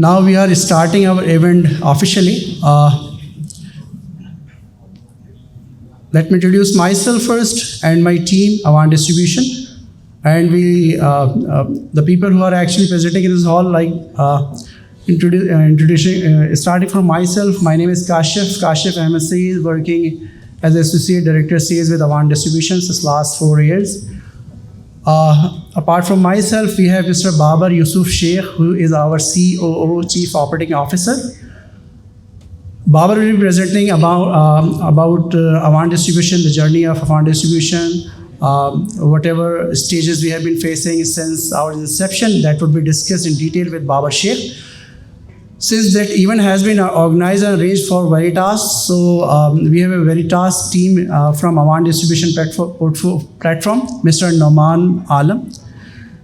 Now we are starting our event officially. Let me introduce myself first and my team, Awan Distribution. And the people who are actually presenting in this hall, starting from myself, my name is Kashif MSc, working as Associate Director Sales with Awan Distribution since last 4 years. Apart from myself, we have Mr. Babar Yusuf Sheikh, who is our COO, Chief Operating Officer. Babar will be presenting about Awan Distribution, the journey of Awan Distribution, whatever stages we have been facing since our inception, that would be discussed in detail with Babar Sheikh. Since that event has been organized and arranged for VERITAS, so we have a VERITAS team from Awan Distribution platform, Mr. Noman Alam.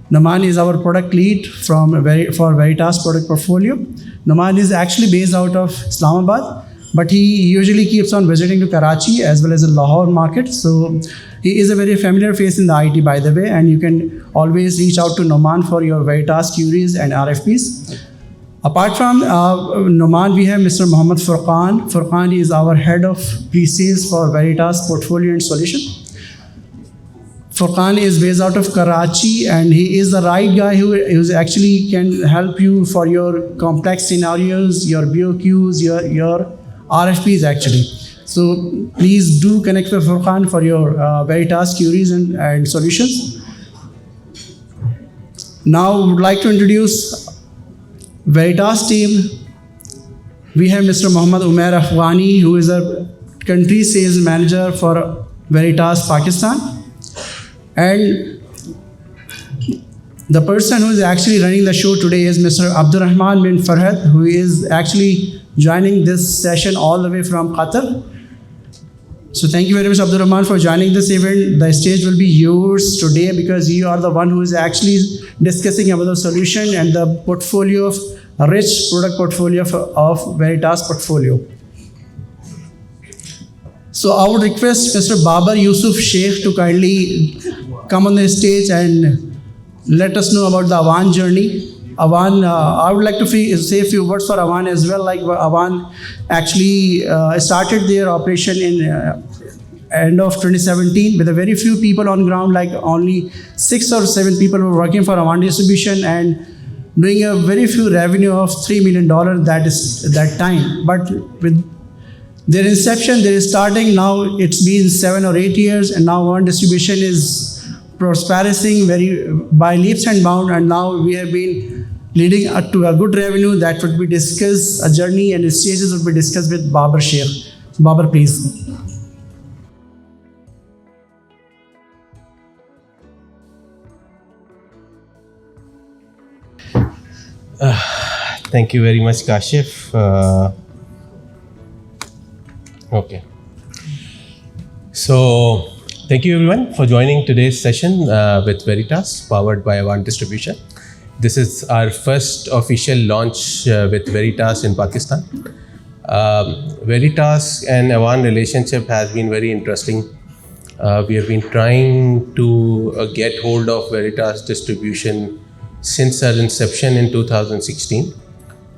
Noman is our product lead for VERITAS product portfolio. Noman is actually based out of Islamabad, but he usually keeps on visiting to Karachi as well as the Lahore market. So he is a very familiar face in the IT, by the way, and you can always reach out to Noman for your VERITAS queries and RFPs. Apart from Noman, we have Mr. Muhammad Furqan. Furqan is our head of pre-sales for VERITAS portfolio and solution. Furqan is based out of Karachi, and he is the right guy who actually can help you for your complex scenarios, your BOQs, your RFPs actually. So please do connect with Furqan for your VERITAS queries and solutions. Now I would like to introduce VERITAS team. We have Mr. Muhammad Umair Afghani, who is a country sales manager for VERITAS Pakistan. And the person who is actually running the show today is Mr. Abdurrahman bin Farhad, who is actually joining this session all the way from Qatar. So thank you very much, Abdurrahman, for joining this event. The stage will be yours today because you are the one who is actually discussing about the solution and the portfolio of a rich product portfolio of VERITAS portfolio. So I would request Mr. Babar Yusuf Sheikh to kindly come on the stage and let us know about the Awan journey. Awan, I would like to say a few words for Awan as well. Like Awan actually started their operation in end of 2017 with a very few people on ground, like only 6 or 7 people were working for Awan Distribution and doing a very few revenue of $3 million that time. But with their inception, they are starting now, it's been 7 or 8 years, and now Awan Distribution is prospering by leaps and bounds, and now we have been leading up to a good revenue that would be discussed, a journey and stages would be discussed with Babar Sheikh. Babar, please. Thank you very much, Kashif. Okay. So, thank you everyone for joining today's session with VERITAS, powered by Awan Distribution. This is our first official launch with VERITAS in Pakistan. VERITAS and Awan relationship has been very interesting. We have been trying to get hold of VERITAS distribution since our inception in 2016.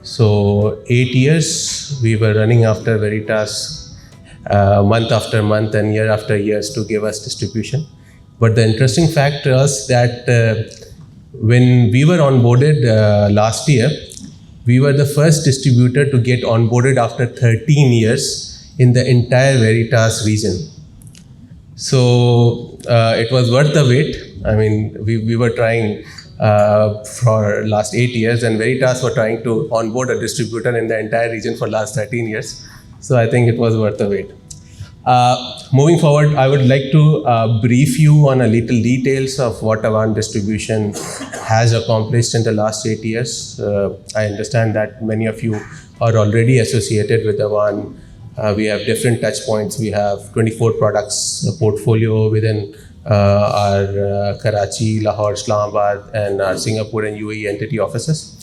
So 8 years we were running after VERITAS month after month and year after years to give us distribution. But the interesting fact was that when we were onboarded last year, we were the first distributor to get onboarded after 13 years in the entire VERITAS region. So it was worth the wait. I mean, we were trying for last 8 years, and VERITAS were trying to onboard a distributor in the entire region for last 13 years. So I think it was worth the wait. Moving forward, I would like to brief you on a little details of what Awan Distribution has accomplished in the last 8 years. I understand that many of you are already associated with Awan. We have different touch points. We have 24 products, a portfolio within our Karachi, Lahore, Islamabad, and our Singapore and UAE entity offices.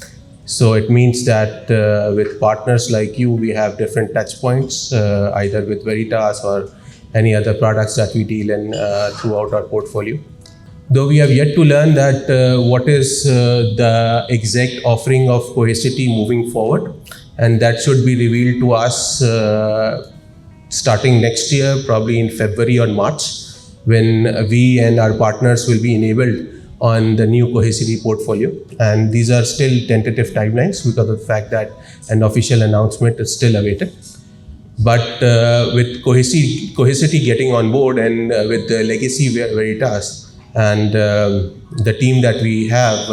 So it means that with partners like you, we have different touch points, either with VERITAS or any other products that we deal in throughout our portfolio. Though we have yet to learn that what is the exact offering of Cohesity moving forward, and that should be revealed to us starting next year, probably in February or March, when we and our partners will be enabled on the new Cohesity portfolio. And these are still tentative timelines because of the fact that an official announcement is still awaited. But with Cohesity getting on board and with the legacy VERITAS and the team that we have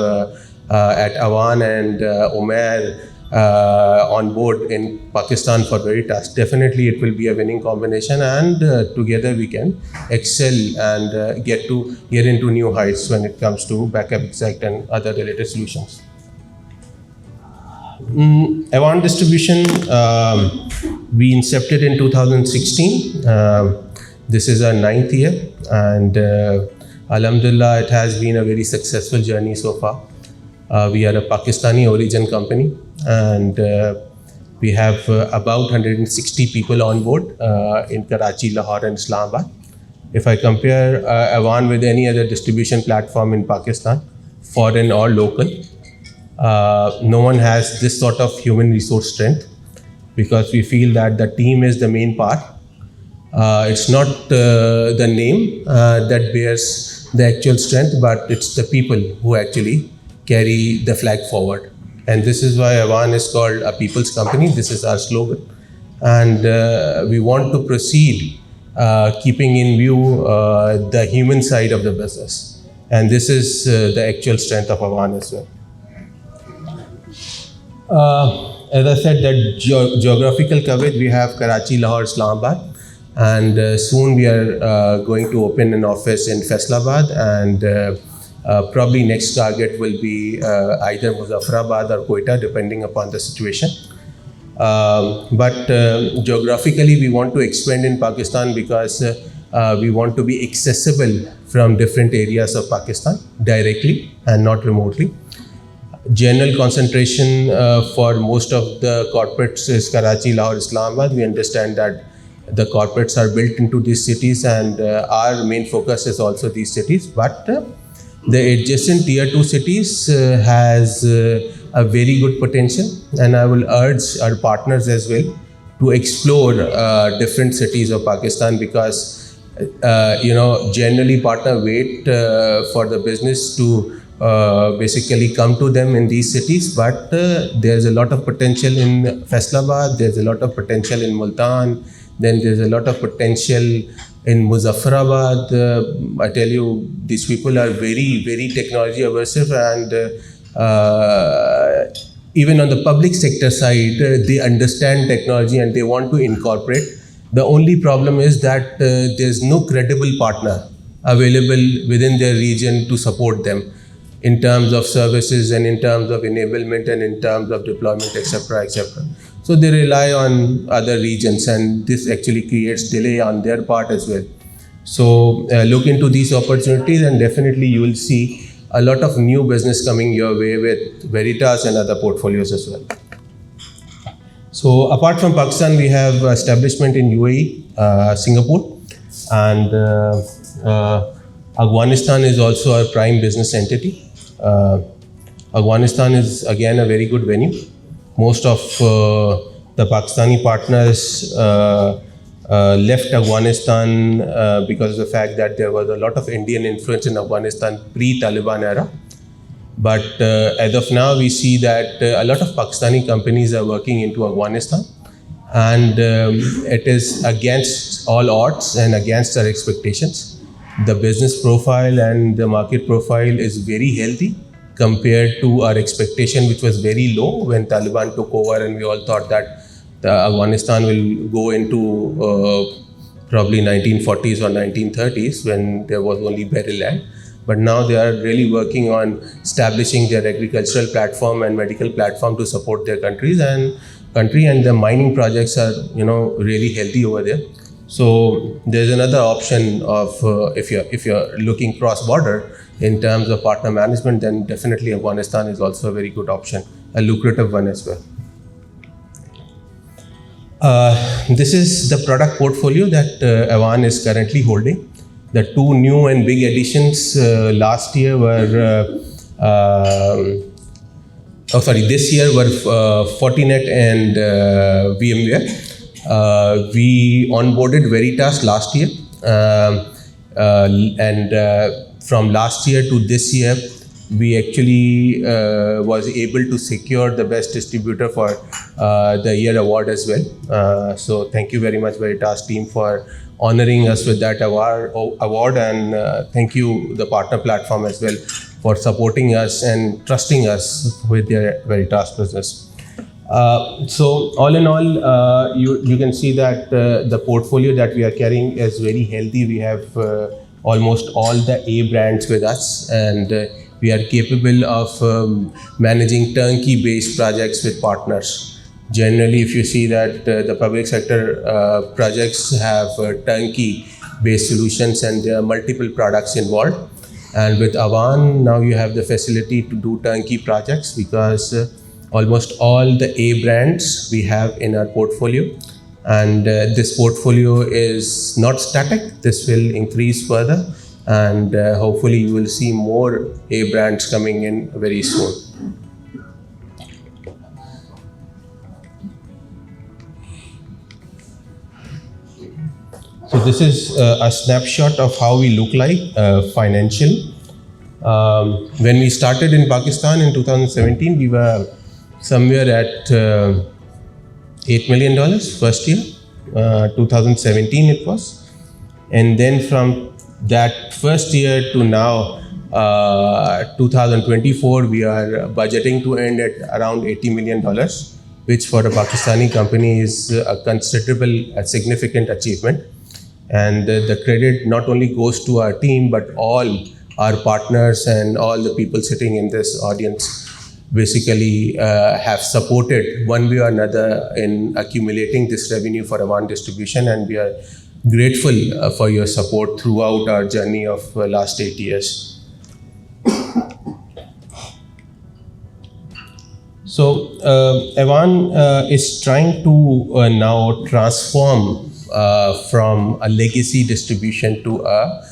at Awan and Umair on board in Pakistan for VERITAS, definitely it will be a winning combination, and together we can excel and get into new heights when it comes to backup exact and other related solutions. Awan Distribution, we incepted in 2016. This is our 9th year, and Alhamdulillah, it has been a very successful journey so far. We are a Pakistani origin company, and we have about 160 people on board in Karachi, Lahore and Islamabad. If I compare Awan with any other distribution platform in Pakistan, foreign or local, no one has this sort of human resource strength, because we feel that the team is the main part. It's not the name that bears the actual strength, but it's the people who actually carry the flag forward. And this is why Awan is called a people's company. This is our slogan. And we want to proceed keeping in view the human side of the business. And this is the actual strength of Awan as well. As I said, that geographical coverage, we have Karachi, Lahore, Islamabad. And soon we are going to open an office in Faisalabad, and probably next target will be either Muzaffarabad or Quetta, depending upon the situation. But geographically, we want to expand in Pakistan because we want to be accessible from different areas of Pakistan directly and not remotely. General concentration for most of the corporates is Karachi, Lahore, Islamabad. We understand that the corporates are built into these cities, and our main focus is also these cities. But the adjacent tier 2 cities has a very good potential, and I will urge our partners as well to explore different cities of Pakistan, because generally partner wait for the business to basically come to them in these cities, but there's a lot of potential in Faisalabad, there's a lot of potential in Multan, then there's a lot of potential in Muzaffarabad. I tell you, these people are very, very technology aversive, and even on the public sector side, they understand technology and they want to incorporate. The only problem is that there's no credible partner available within their region to support them in terms of services and in terms of enablement and in terms of deployment, etc., etc. So they rely on other regions, and this actually creates delay on their part as well. So look into these opportunities, and definitely you will see a lot of new business coming your way with VERITAS and other portfolios as well. So apart from Pakistan, we have establishment in UAE, Singapore, and Afghanistan is also our prime business entity. Afghanistan is again a very good venue. Most of the Pakistani partners left Afghanistan because of the fact that there was a lot of Indian influence in Afghanistan pre-Taliban era. But as of now, we see that a lot of Pakistani companies are working into Afghanistan, and it is against all odds and against our expectations. The business profile and the market profile is very healthy compared to our expectation, which was very low when Taliban took over, and we all thought that Afghanistan will go into probably 1940s or 1930s when there was only barren land. But now they are really working on establishing their agricultural platform and medical platform to support their country, and the mining projects are really healthy over there. So there's another option of if you're looking cross-border in terms of partner management, then definitely Afghanistan is also a very good option, a lucrative one as well. This is the product portfolio that Awan is currently holding. The two new and big additions last year were, this year were Fortinet and VMware. We onboarded VERITAS last year, and from last year to this year, we actually was able to secure the best distributor for the year award as well. So thank you very much, VERITAS team, for honoring us with that award, and thank you the partner platform as well for supporting us and trusting us with their VERITAS business. So all in all, you can see that the portfolio that we are carrying is very healthy. We have almost all the A brands with us, and we are capable of managing turnkey-based projects with partners. Generally, if you see that the public sector projects have turnkey-based solutions and there are multiple products involved. And with Awan, now you have the facility to do turnkey projects because almost all the A brands we have in our portfolio. And this portfolio is not static. This will increase further. And hopefully you will see more A brands coming in very soon. So this is a snapshot of how we look like financially. When we started in Pakistan in 2017, we were somewhere at $8 million first year, 2017 it was. And then from that first year to now, 2024, we are budgeting to end at around $80 million, which for a Pakistani company is a significant achievement. And the credit not only goes to our team, but all our partners and all the people sitting in this audience basically have supported one way or another in accumulating this revenue for Awan Distribution, and we are grateful for your support throughout our journey of last 8 years. So Awan is trying to now transform from a legacy distribution to a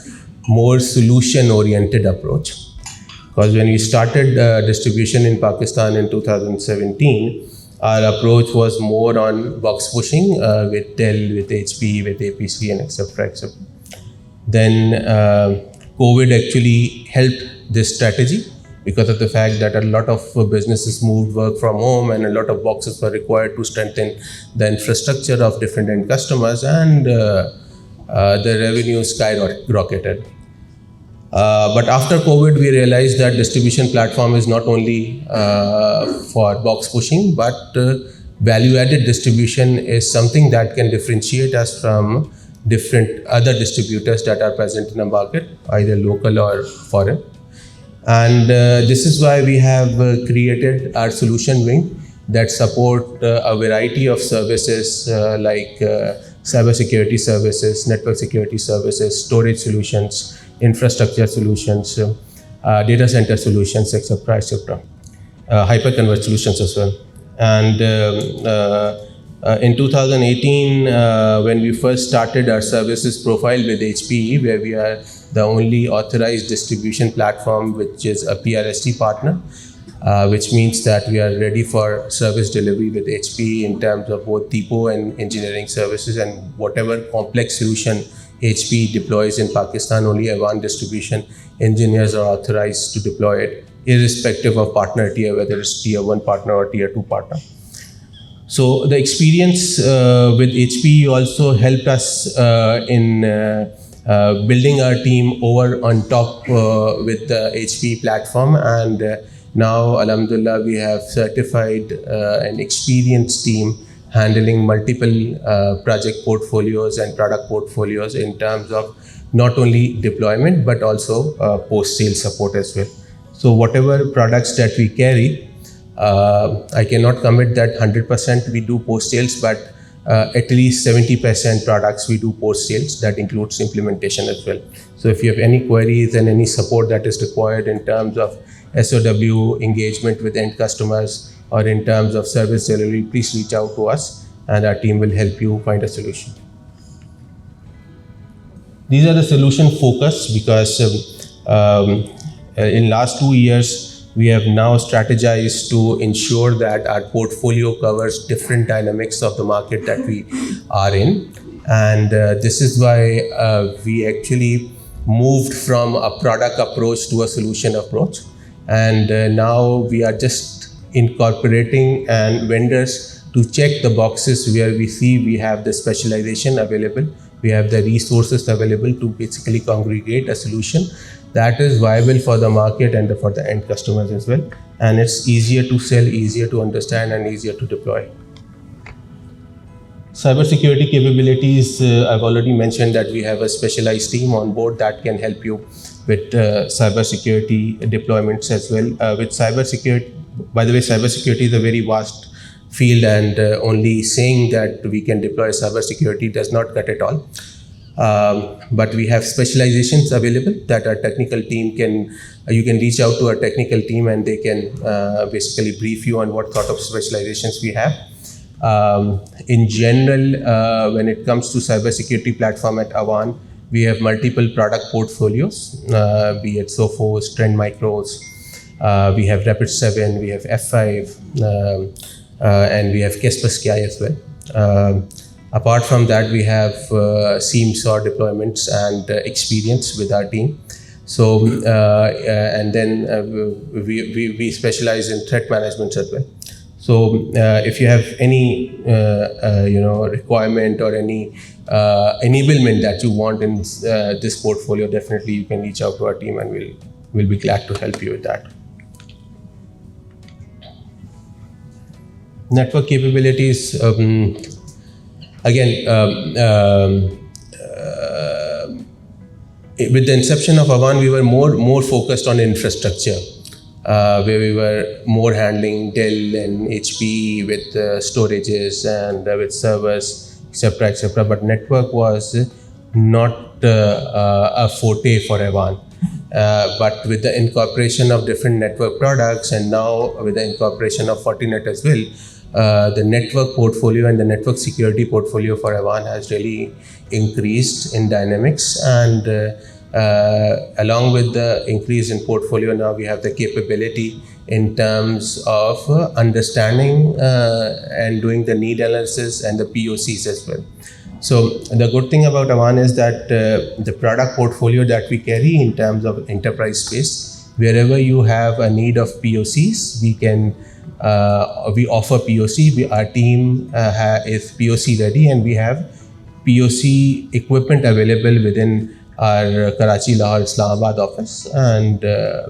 more solution-oriented approach. Because when we started distribution in Pakistan in 2017, our approach was more on box pushing with Dell, with HP, with APC, and etc. Then COVID actually helped this strategy because of the fact that a lot of businesses moved work from home and a lot of boxes were required to strengthen the infrastructure of different end customers, and the revenue skyrocketed. But after COVID, we realized that distribution platform is not only for box pushing, but value-added distribution is something that can differentiate us from different other distributors that are present in the market, either local or foreign. And this is why we have created our solution wing that support a variety of services like cybersecurity services, network security services, storage solutions, infrastructure solutions, data center solutions, etc., hyperconverged solutions as well. And in 2018, when we first started our services profile with HPE, where we are the only authorized distribution platform which is a PRST partner, which means that we are ready for service delivery with HPE in terms of both depot and engineering services, and whatever complex solution HPE deploys in Pakistan, only Awan Distribution engineers are authorized to deploy it, irrespective of partner tier, whether it's tier 1 partner or tier 2 partner. So the experience with HPE also helped us in building our team over on top with the HPE platform, and now, alhamdulillah, we have certified an experienced team handling multiple project portfolios and product portfolios in terms of not only deployment, but also post-sale support as well. So whatever products that we carry, I cannot commit that 100% we do post-sales, but at least 70% products we do post-sales. That includes implementation as well. So if you have any queries and any support that is required in terms of SOW engagement with end customers or in terms of service delivery, please reach out to us and our team will help you find a solution. These are the solution focus because in last 2 years, we have now strategized to ensure that our portfolio covers different dynamics of the market that we are in. And this is why we actually moved from a product approach to a solution approach. And now we are just incorporating and vendors to check the boxes where we see we have the specialization available, we have the resources available to basically congregate a solution that is viable for the market and for the end customers as well. And it's easier to sell, easier to understand, and easier to deploy. Cybersecurity capabilities, I've already mentioned that we have a specialized team on board that can help you with cybersecurity deployments as well. With cybersecurity, by the way, cybersecurity is a very vast field, and only saying that we can deploy cybersecurity does not cut it all. But we have specializations available that our technical team you can reach out to our technical team and they can basically brief you on what sort of specializations we have. In general, when it comes to cybersecurity platform at Awan, we have multiple product portfolios, be it Sophos, Trend Micros, we have Rapid7, we have F5, and we have Kaspersky as well. Apart from that, we have SIEM/SOAR deployments and experience with our team. So, and then we specialize in threat management as well. So, if you have any requirement or any enablement that you want in this portfolio, definitely you can reach out to our team, and we'll be glad to help you with that. Network capabilities. Again, with the inception of Awan, we were more focused on infrastructure, where we were more handling Dell and HP with storages and with servers, etc. But network was not a forte for Awan. But with the incorporation of different network products, and now with the incorporation of Fortinet as well, the network portfolio and the network security portfolio for Awan has really increased in dynamics. And along with the increase in portfolio, now we have the capability in terms of understanding and doing the need analysis and the POCs as well. So the good thing about Awan is that the product portfolio that we carry in terms of enterprise space, wherever you have a need of POCs, we offer POC. Our team is POC ready, and we have POC equipment available within our Karachi, Lahore, Islamabad office. And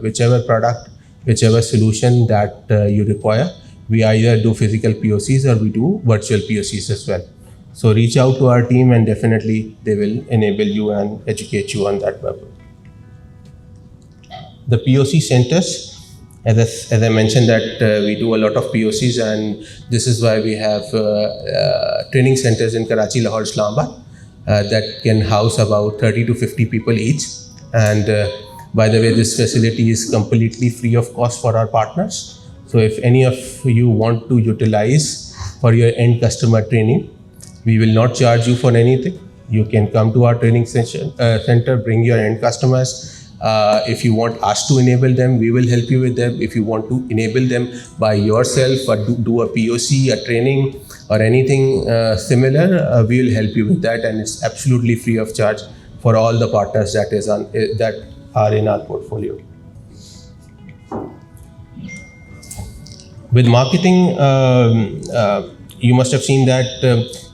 whichever product, whichever solution that you require, we either do physical POCs or we do virtual POCs as well. So reach out to our team, and definitely they will enable you and educate you on that level. The POC centers. As I mentioned that we do a lot of POCs, and this is why we have training centers in Karachi, Lahore, Islamabad that can house about 30 to 50 people each. And by the way, this facility is completely free of cost for our partners. So if any of you want to utilize for your end customer training, we will not charge you for anything. You can come to our training center, bring your end customers. If you want us to enable them, we will help you with them. If you want to enable them by yourself or do a POC, a training or anything similar, we will help you with that, and it's absolutely free of charge for all the partners that are in our portfolio. With marketing, you must have seen that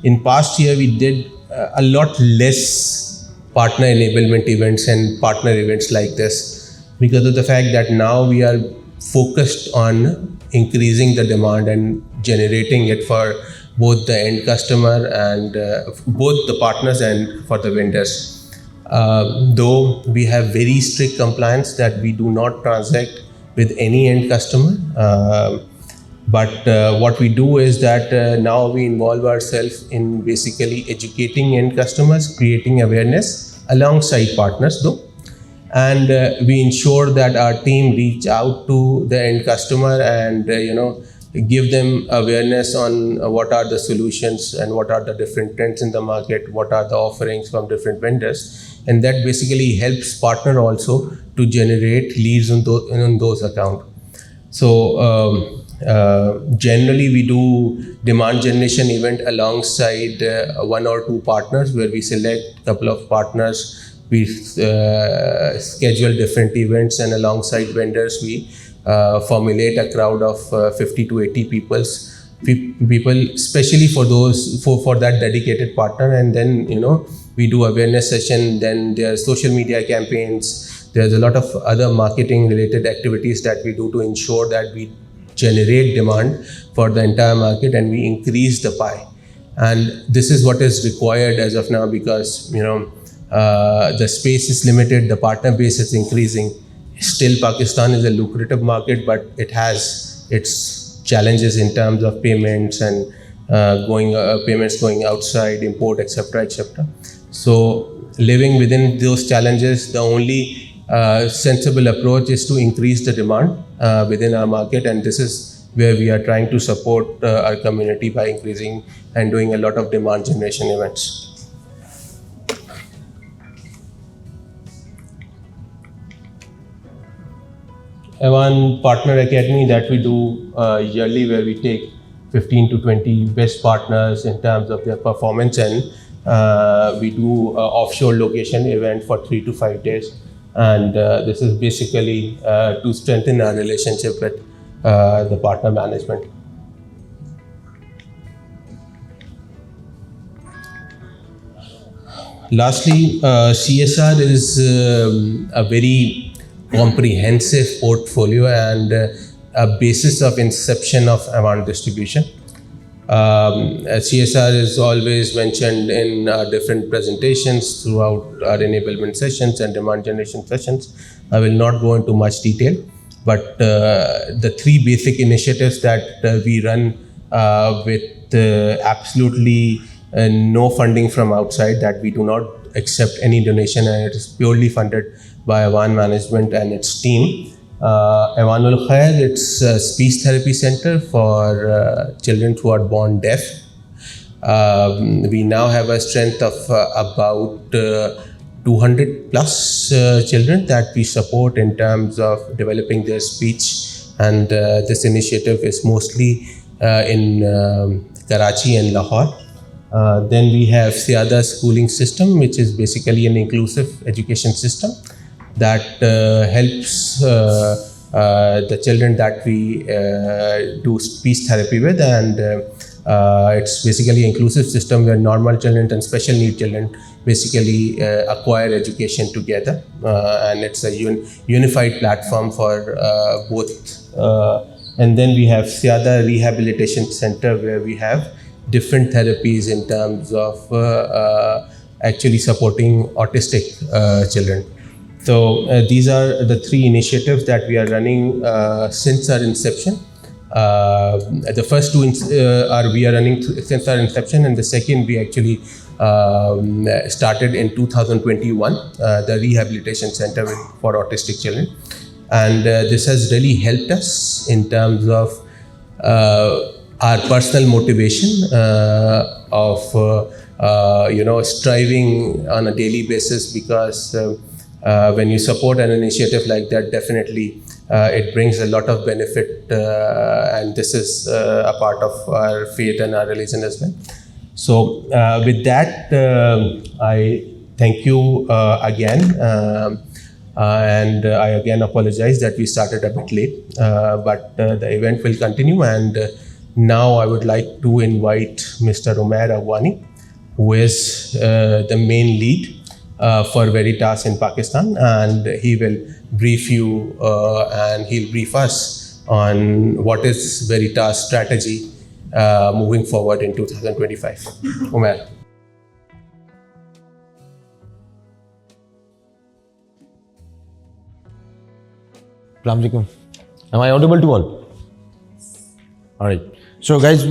in past year we did a lot less partner enablement events and partner events like this, because of the fact that now we are focused on increasing the demand and generating it for both the end customer and both the partners and for the vendors. Though we have very strict compliance that we do not transact with any end customer, but what we do is that now we involve ourselves in basically educating end customers, creating awareness alongside partners though. And we ensure that our team reach out to the end customer and give them awareness on what are the solutions and what are the different trends in the market, what are the offerings from different vendors. And that basically helps partner also to generate leads on those accounts. So generally we do demand generation event alongside one or two partners, where we select a couple of partners. We schedule different events, and alongside vendors we formulate a crowd of 50 to 80 people, especially for those for that dedicated partner. And then we do awareness session. Then there are social media campaigns. There's a lot of other marketing related activities that we do to ensure that we generate demand for the entire market and we increase the pie. And this is what is required as of now, because the space is limited, the partner base is increasing. Still, Pakistan is a lucrative market, but it has its challenges in terms of payments and payments going outside, import, etc., etc. So, living within those challenges, the only sensible approach is to increase the demand within our market, and this is where we are trying to support our community by increasing and doing a lot of demand generation events. Awan Partner Academy that we do yearly, where we take 15 to 20 best partners in terms of their performance, and we do offshore location event for 3 to 5 days. And this is basically to strengthen our relationship with the partner management. Lastly, CSR is a very comprehensive portfolio and a basis of inception of Awan Distribution. CSR is always mentioned in different presentations throughout our enablement sessions and demand generation sessions. I will not go into much detail, but the three basic initiatives that we run with absolutely no funding from outside, that we do not accept any donation, and it is purely funded by Awan management and its team. Awanul Khair, it's a speech therapy center for children who are born deaf. We now have a strength of about 200 plus children that we support in terms of developing their speech, and this initiative is mostly in Karachi and Lahore. Then we have Syada schooling system, which is basically an inclusive education system that helps the children that we do speech therapy with, and it's basically an inclusive system where normal children and special need children basically acquire education together, and it's a unified platform for both. And then we have Syada Rehabilitation Center, where we have different therapies in terms of actually supporting autistic children. So these are the three initiatives that we are running since our inception. The first two we are running since our inception, and the second we actually started in 2021, the Rehabilitation Center for Autistic Children. And this has really helped us in terms of our personal motivation of striving on a daily basis, because when you support an initiative like that, definitely it brings a lot of benefit, and this is a part of our faith and our religion as well. So with that, I thank you again, and I again apologize that we started a bit late, but the event will continue. And now I would like to invite Mr. Umair Awani, who is the main lead for VERITAS in Pakistan, and he will brief you and he'll brief us on what is VERITAS strategy moving forward in 2025. Umair. Assalamu alaikum. Am I audible to all? All right. So guys,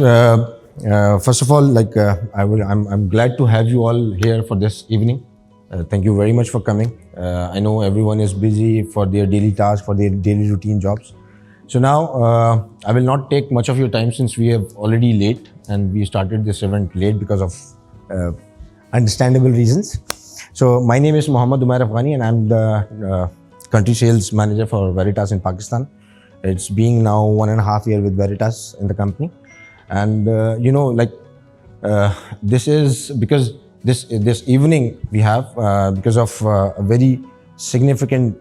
first of all, I'm glad to have you all here for this evening. Thank you very much for coming. I know everyone is busy for their daily tasks, for their daily routine jobs, So now I will not take much of your time since we have already late and we started this event late because of understandable reasons. So my name is Muhammad Nadeem and I'm the country sales manager for VERITAS in Pakistan. It's being now 1.5 years with VERITAS in the company. And this is because this evening we have because of a very significant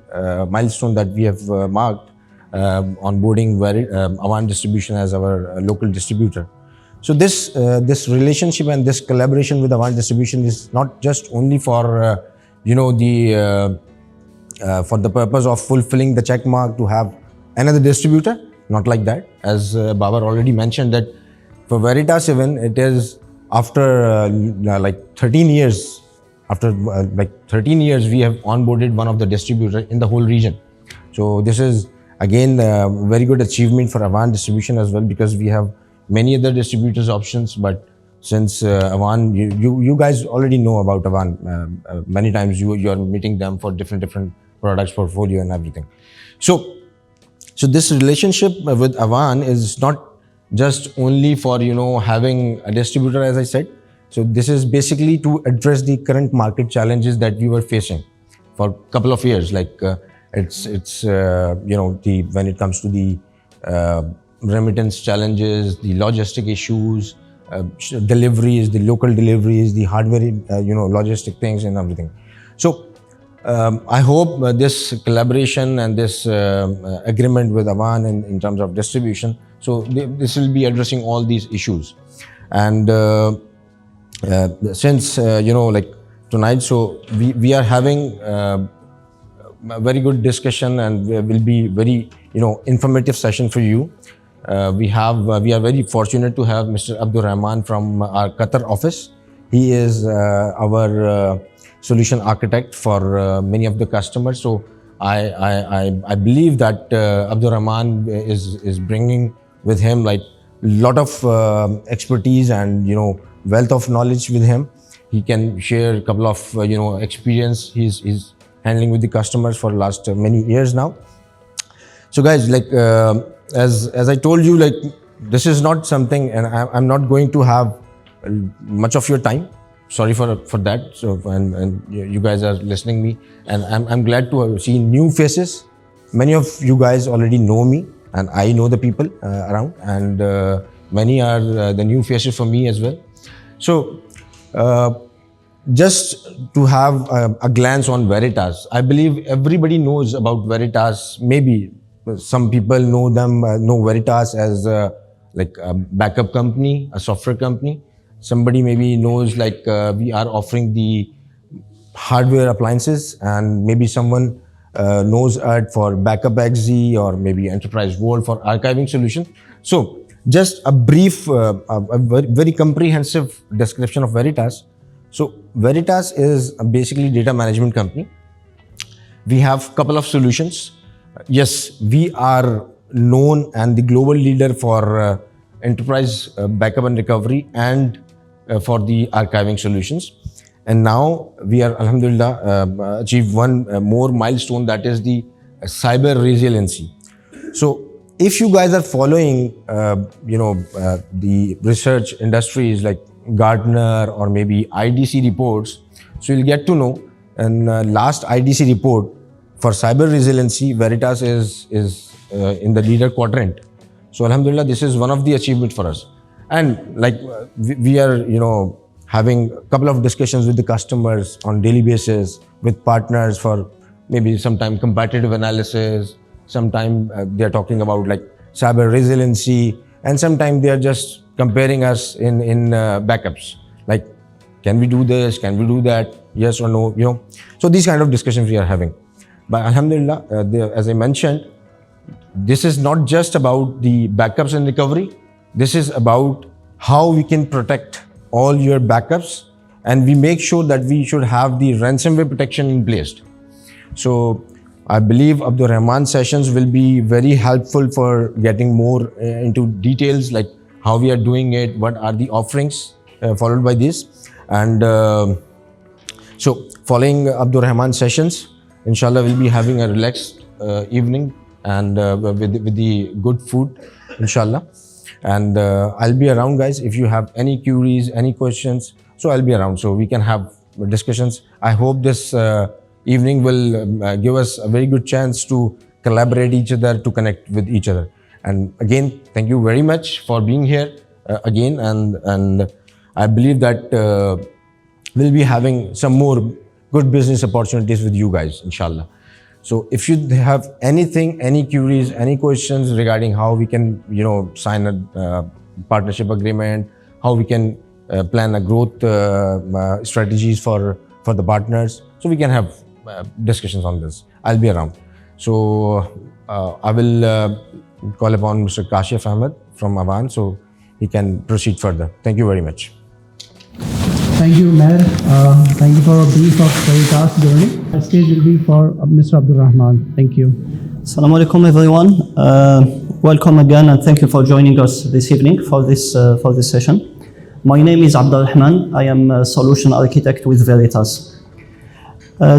milestone that we have marked onboarding Awan Distribution as our local distributor. So this relationship and this collaboration with Awan Distribution is not just only for for the purpose of fulfilling the check mark to have another distributor, not like that. As Babar already mentioned that for VERITAS even it is after 13 years. After 13 years, we have onboarded one of the distributors in the whole region. So this is again a very good achievement for Awan Distribution as well, because we have many other distributors options. But since Awan, you guys already know about Awan. Many times you are meeting them for different products portfolio and everything. So this relationship with Awan is not just only for having a distributor, as I said. So this is basically to address the current market challenges that we were facing for a couple of years. When it comes to the remittance challenges, the logistic issues, deliveries, the local deliveries, the hardware, logistic things and everything. So I hope this collaboration and this agreement with Awan in terms of distribution, so this will be addressing all these issues. And since tonight, so we are having a very good discussion and will be very informative session for you. We are very fortunate to have Mr. Abdul Rahman from our Qatar office. He is our solution architect for many of the customers. So I believe that Abdul Rahman is bringing with him like lot of expertise and wealth of knowledge with him. He can share a couple of experience he's handling with the customers for last many years now. So guys, as I told you, this is not something, and I'm not going to have much of your time. Sorry for that. So and you guys are listening me, and I'm glad to see new faces. Many of you guys already know me, and I know the people around, and many are the new faces for me as well. So just to have a glance on VERITAS, I believe everybody knows about VERITAS. Maybe some people know VERITAS as a backup company, a software company. Somebody maybe knows we are offering the hardware appliances, and maybe someone knows it for backup XZ or maybe Enterprise Vault for archiving solution. So just a brief, a very comprehensive description of VERITAS. So VERITAS is basically data management company. We have a couple of solutions. Yes, we are known and the global leader for enterprise backup and recovery and for the archiving solutions. And now we are, alhamdulillah, achieved one more milestone, that is the cyber resiliency. So if you guys are following, the research industries like Gartner or maybe IDC reports, so you'll get to know. And last IDC report for cyber resiliency, VERITAS is in the leader quadrant. So alhamdulillah, this is one of the achievements for us. And we are, having a couple of discussions with the customers on daily basis, with partners for maybe sometime competitive analysis, sometime they are talking about cyber resiliency, and sometimes they are just comparing us in backups. Can we do this? Can we do that? Yes or no? So these kind of discussions we are having. But alhamdulillah, as I mentioned, this is not just about the backups and recovery. This is about how we can protect all your backups, and we make sure that we should have the ransomware protection in place. So I believe Abdul Rahman sessions will be very helpful for getting more into details, like how we are doing it, what are the offerings followed by this. And so following Abdul Rahman sessions, inshallah, we'll be having a relaxed evening and with the good food, inshallah. And I'll be around, guys. If you have any queries, any questions, so I'll be around so we can have discussions. I hope this evening will give us a very good chance to collaborate each other, to connect with each other. And again, thank you very much for being here again. And I believe that we'll be having some more good business opportunities with you guys, inshallah. So if you have anything, any queries, any questions regarding how we can, sign a partnership agreement, how we can plan a growth strategies for the partners, so we can have discussions on this. I'll be around. So I will call upon Mr. Kashif Ahmed from Awan, so he can proceed further. Thank you very much. Thank you, Mayor. Thank you for a brief of VERITAS journey. The stage will be for Mr. Abdul Rahman. Thank you. Assalamu alaikum, everyone. Welcome again, and thank you for joining us this evening for this session. My name is Abdul Rahman. I am a solution architect with VERITAS.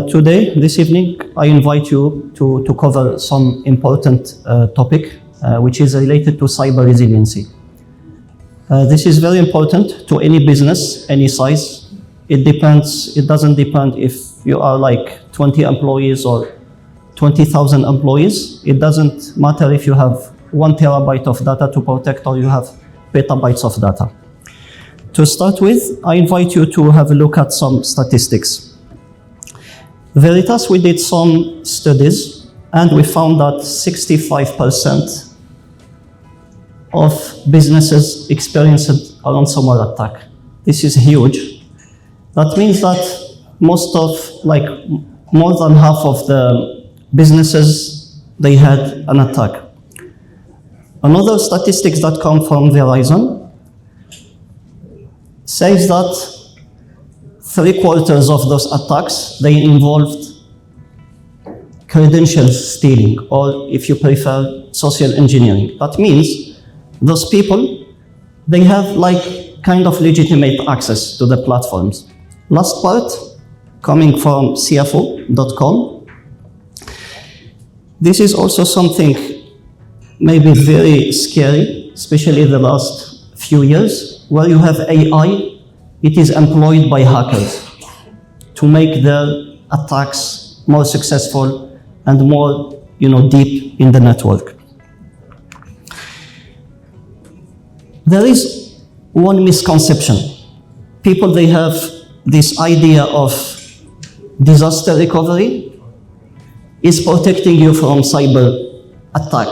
Today, this evening, I invite you to cover some important topic, which is related to cyber resiliency. This is very important to any business, any size. It doesn't depend if you are like 20 employees or 20,000 employees. It doesn't matter if you have 1 terabyte of data to protect or you have petabytes of data. To start with, I invite you to have a look at some statistics. VERITAS, we did some studies and we found that 65% of businesses experienced a ransomware attack. This is huge. That means that more than half of the businesses, they had an attack. Another statistics that come from Verizon says that 3/4 of those attacks, they involved credentials stealing, or if you prefer, social engineering. That means those people, they have kind of legitimate access to the platforms. Last part, coming from CFO.com. This is also something maybe very scary, especially the last few years, where you have AI, it is employed by hackers to make their attacks more successful and more, deep in the network. There is one misconception. People, they have this idea of disaster recovery is protecting you from cyber attack.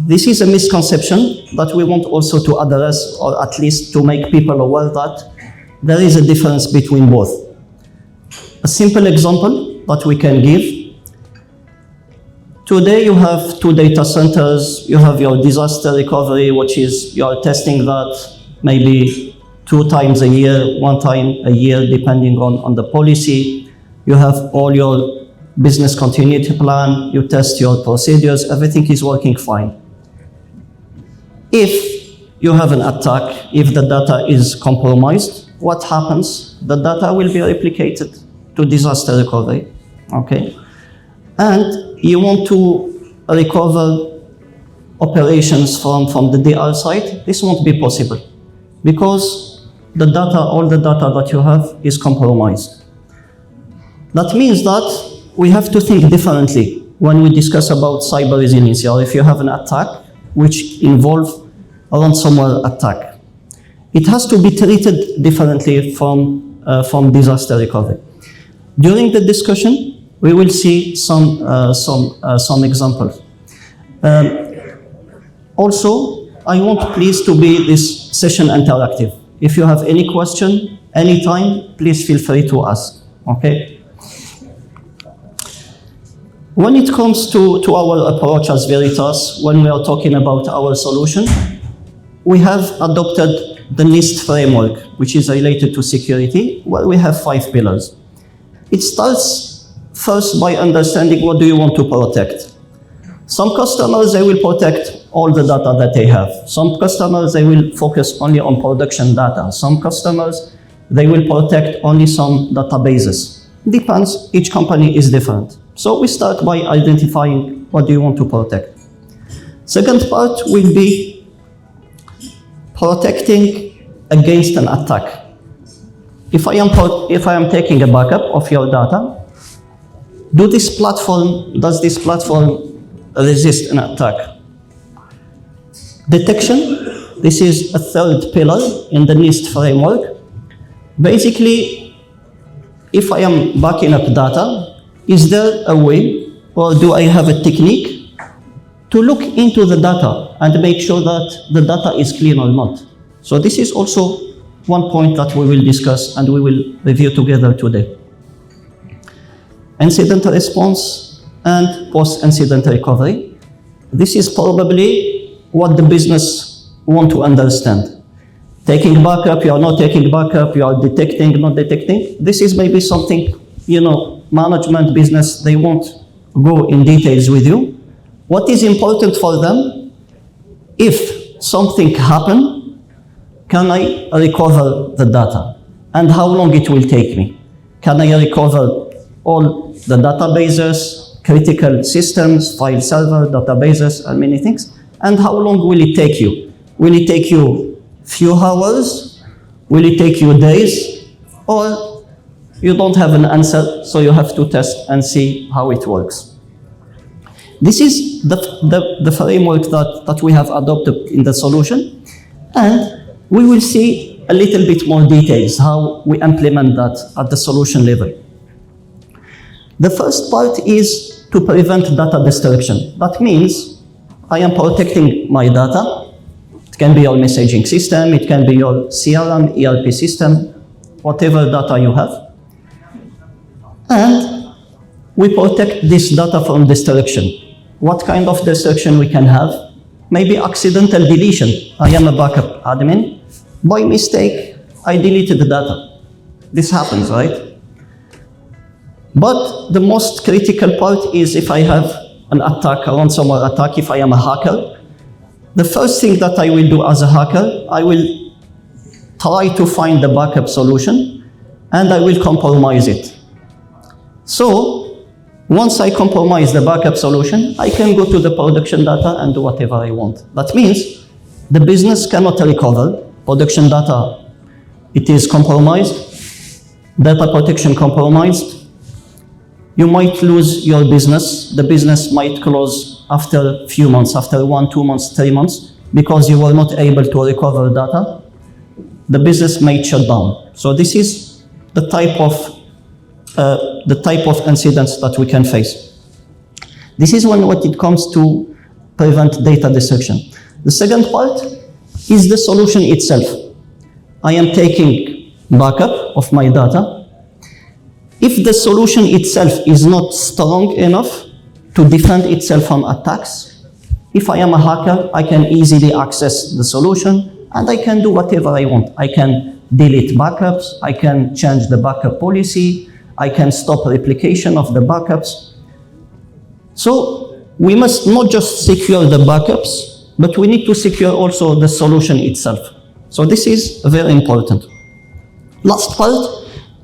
This is a misconception that we want also to address, or at least to make people aware that there is a difference between both. A simple example that we can give. Today you have 2 data centers, you have your disaster recovery, which is you are testing that maybe 2 times a year, 1 time a year, depending on the policy. You have all your business continuity plan, you test your procedures, everything is working fine. If you have an attack, if the data is compromised, what happens? The data will be replicated to disaster recovery, okay? And you want to recover operations from the DR side, this won't be possible because the data, all the data that you have is compromised. That means that we have to think differently when we discuss about cyber resiliency, or if you have an attack which involves a ransomware attack. It has to be treated differently from disaster recovery. During the discussion, we will see some examples. Also, I want please to be this session interactive. If you have any question, anytime, please feel free to ask, okay? When it comes to our approach as VERITAS, when we are talking about our solution, we have adopted the NIST framework, which is related to security, where we have 5 pillars. It starts first by understanding what do you want to protect. Some customers, they will protect all the data that they have. Some customers, they will focus only on production data. Some customers, they will protect only some databases. Depends, each company is different. So we start by identifying what do you want to protect. Second part will be protecting against an attack. If I am taking a backup of your data, does this platform resist an attack? Detection, this is a third pillar in the NIST framework. Basically, if I am backing up data, is there a way, or do I have a technique to look into the data and make sure that the data is clean or not? So this is also one point that we will discuss and we will review together today. Incident response and post-incident recovery. This is probably what the business want to understand. Taking backup, you are not taking backup, you are detecting, not detecting. This is maybe something, management, business, they won't go in details with you. What is important for them, if something happen, can I recover the data? And how long it will take me? Can I recover all the databases, critical systems, file server, databases, and many things? And how long will it take you? Will it take you few hours? Will it take you days? Or you don't have an answer, so you have to test and see how it works. This is the framework that we have adopted in the solution. And we will see a little bit more details how we implement that at the solution level. The first part is to prevent data destruction. That means I am protecting my data. It can be your messaging system, it can be your CRM, ERP system, whatever data you have. And we protect this data from destruction. What kind of destruction we can have? Maybe accidental deletion. I am a backup admin. By mistake, I deleted the data. This happens, right? But the most critical part is if I have an attack, a ransomware attack, if I am a hacker, the first thing that I will do as a hacker, I will try to find the backup solution and I will compromise it. So once I compromise the backup solution, I can go to the production data and do whatever I want. That means the business cannot recover. Production data, it is compromised. Data protection compromised. You might lose your business. The business might close after a few months, after 1, 2 months, 3 months, because you were not able to recover data. The business might shut down. So this is the type of incidents that we can face. This is when it comes to prevent data destruction. The second part is the solution itself. I am taking backup of my data. If the solution itself is not strong enough to defend itself from attacks, if I am a hacker, I can easily access the solution and I can do whatever I want. I can delete backups, I can change the backup policy, I can stop replication of the backups. So we must not just secure the backups, but we need to secure also the solution itself. So this is very important. Last part,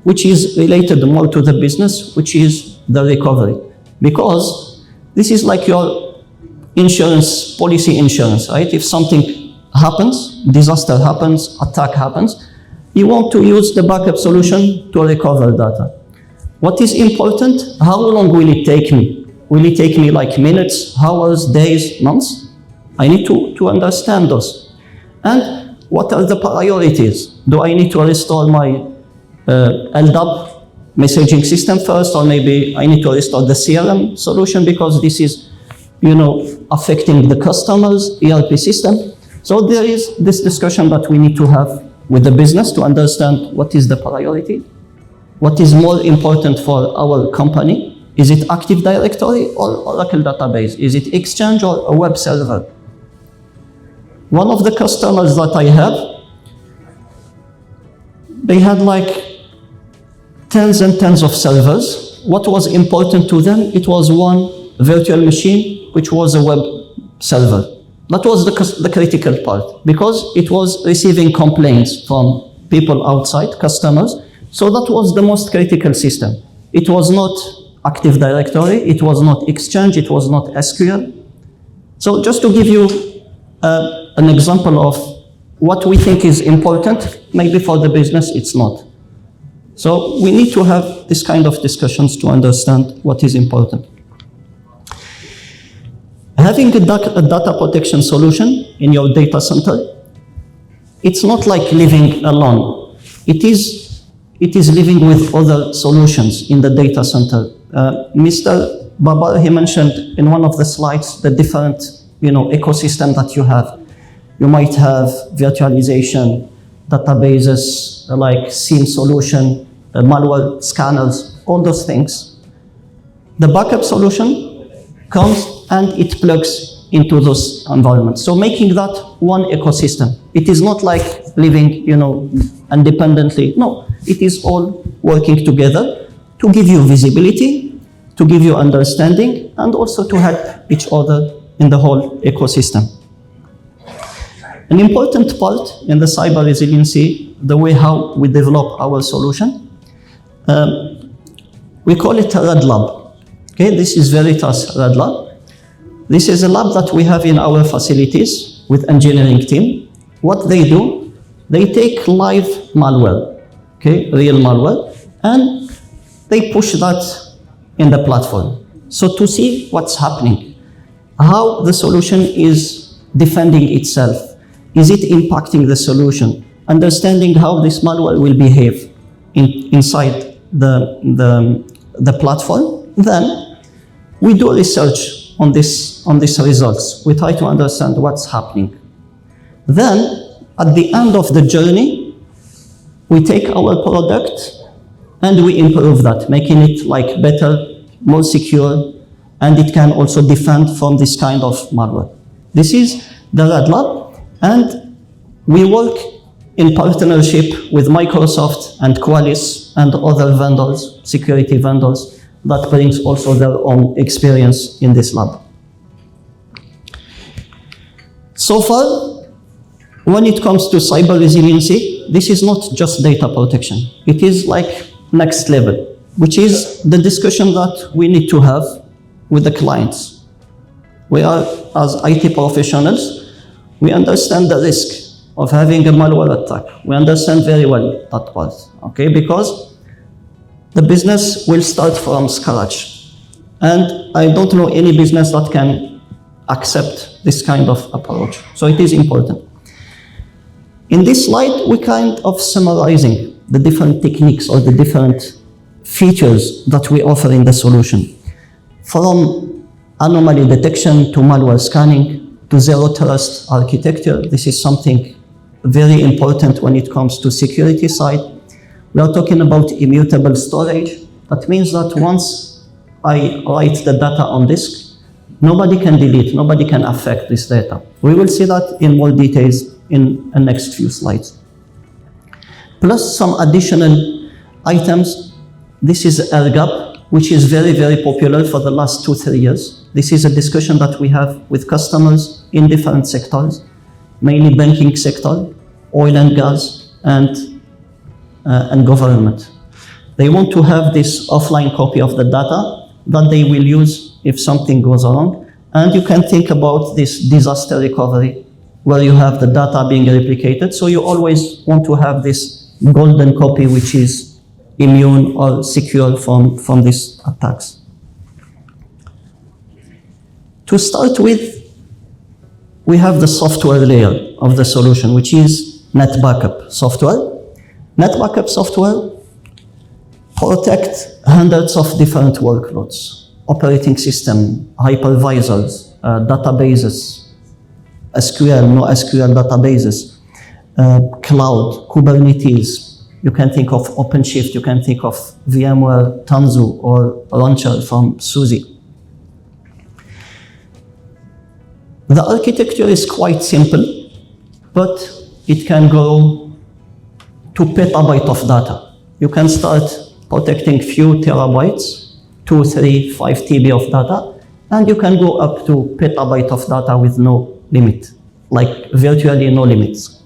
which is related more to the business, which is the recovery. Because this is like your insurance, policy insurance, right? If something happens, disaster happens, attack happens, you want to use the backup solution to recover data. What is important? How long will it take me? Will it take me like minutes, hours, days, months? I need to understand those. And what are the priorities? Do I need to restore my LDAP messaging system first, or maybe I need to restore the CRM solution because this is, affecting the customer's ERP system? So there is this discussion that we need to have with the business to understand what is the priority, what is more important for our company. Is it Active Directory or Oracle database? Is it Exchange or a web server? One of the customers that I have, they had like tens and tens of servers. What was important to them? It was one virtual machine, which was a web server. That was the critical part, because it was receiving complaints from people outside, customers. So that was the most critical system. It was not Active Directory, it was not Exchange, it was not SQL. So just to give you an example of what we think is important, maybe for the business it's not. So we need to have this kind of discussions to understand what is important. Having a data protection solution in your data center, it's not like living alone. It is living with other solutions in the data center. Mr. Babar, he mentioned in one of the slides the different ecosystem that you have. You might have virtualization, databases like SIEM solution, malware scanners, all those things. The backup solution comes and it plugs into those environments. So making that one ecosystem. It is not like living, independently. No, it is all working together to give you visibility, to give you understanding, and also to help each other in the whole ecosystem. An important part in the cyber resiliency, the way how we develop our solution, we call it a Red Lab. Okay, this is VERITAS Red Lab. This is a lab that we have in our facilities with engineering team. What they do, they take live malware, okay, real malware, and they push that in the platform. So to see what's happening, how the solution is defending itself, is it impacting the solution, understanding how this malware will behave inside the platform. Then we do research on these results. We try to understand what's happening. Then at the end of the journey, we take our product and we improve that, making it like better, more secure, and it can also defend from this kind of malware. This is the Red Lab, and we work in partnership with Microsoft and Qualys and other vendors, security vendors, that brings also their own experience in this lab. So far, when it comes to cyber resiliency, this is not just data protection. It is like next level, which is the discussion that we need to have with the clients. We are, as IT professionals, we understand the risk of having a malware attack. We understand very well that part, okay? Because the business will start from scratch. And I don't know any business that can accept this kind of approach. So it is important. In this slide, we're kind of summarizing the different techniques or the different features that we offer in the solution. From anomaly detection to malware scanning to zero trust architecture, this is something very important when it comes to security side. We are talking about immutable storage. That means that once I write the data on disk, nobody can delete, nobody can affect this data. We will see that in more details in the next few slides. Plus some additional items. This is air gap, which is very, very popular for the last 2-3 years. This is a discussion that we have with customers in different sectors, mainly banking sector, oil and gas, and government. They want to have this offline copy of the data that they will use if something goes wrong. And you can think about this disaster recovery, where you have the data being replicated. So you always want to have this golden copy, which is immune or secure from these attacks. To start with, we have the software layer of the solution, which is net backup software. Net backup software protects hundreds of different workloads, operating system, hypervisors, databases, SQL, no SQL databases, cloud, Kubernetes. You can think of OpenShift, you can think of VMware, Tanzu, or Launcher from SUSE. The architecture is quite simple, but it can go to petabyte of data. You can start protecting few terabytes, 2, 3, 5 TB of data, and you can go up to petabyte of data with no limit, like virtually no limits.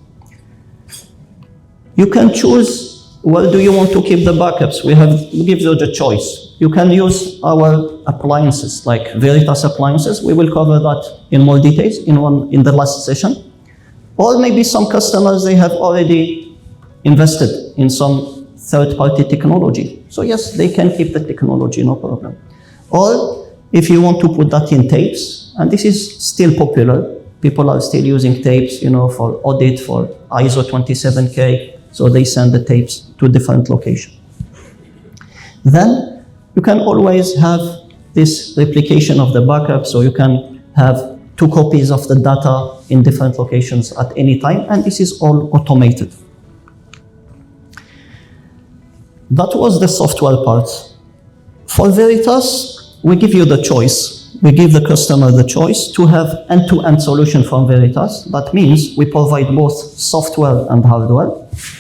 You can choose where do you want to keep the backups? We give you the choice. You can use our appliances, like VERITAS appliances. We will cover that in more details in the last session. Or maybe some customers, they have already invested in some third-party technology. So yes, they can keep the technology, no problem. Or if you want to put that in tapes, and this is still popular, people are still using tapes, for audit, for ISO 27K, so they send the tapes to different locations. Then you can always have this replication of the backup, so you can have 2 copies of the data in different locations at any time, and this is all automated. That was the software part. For VERITAS, we give you the choice. We give the customer the choice to have end-to-end solution from VERITAS. That means we provide both software and hardware,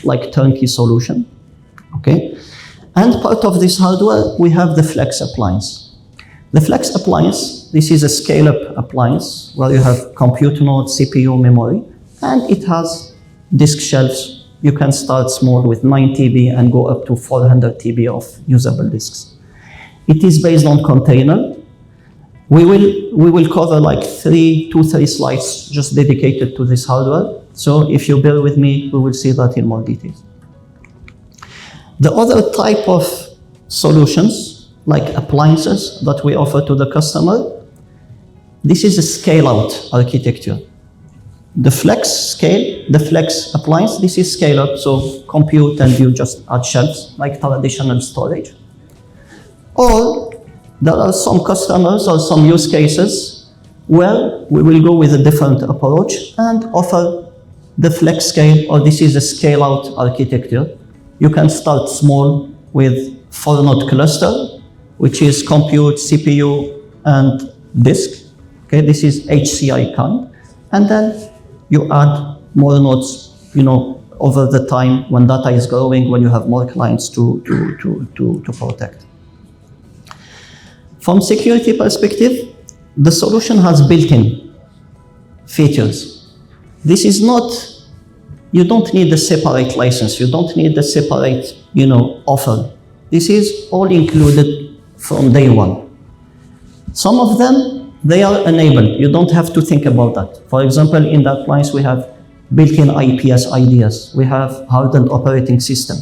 like turnkey solution, okay? And part of this hardware, we have the Flex appliance. The Flex appliance, this is a scale-up appliance where you have compute node, CPU, memory, and it has disk shelves. You can start small with 9 TB and go up to 400 TB of usable disks. It is based on container. We will cover like 2 to 3 slides just dedicated to this hardware. So if you bear with me, we will see that in more details. The other type of solutions, like appliances that we offer to the customer, this is a scale-out architecture. The Flex appliance, this is scale-up, so compute and you just add shelves, like traditional storage. Or there are some customers or some use cases where we will go with a different approach and offer the Flex scale, or this is a scale-out architecture. You can start small with 4-node cluster, which is compute, CPU, and disk. Okay, this is HCI kind. And then you add more nodes, over the time when data is growing, when you have more clients to protect. From security perspective, the solution has built-in features. This is not, you don't need a separate license. You don't need a separate, offer. This is all included from day one. Some of them, they are enabled. You don't have to think about that. For example, in the appliance, we have built-in IPS IDs. We have hardened operating system.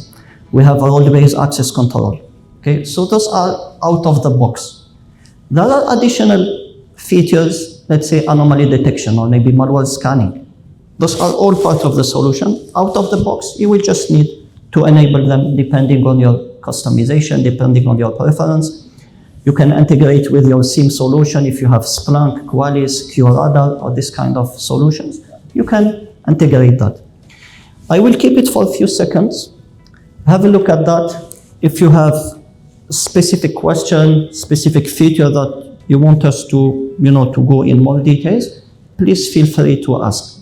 We have role-based access control. Okay, so those are out of the box. There are additional features, let's say anomaly detection or maybe malware scanning. Those are all part of the solution. Out of the box, you will just need to enable them depending on your customization, depending on your preference. You can integrate with your SIEM solution if you have Splunk, Qualys, QRadar, or this kind of solutions. You can integrate that. I will keep it for a few seconds. Have a look at that. If you have a specific question, specific feature that you want us to, to go in more details, please feel free to ask.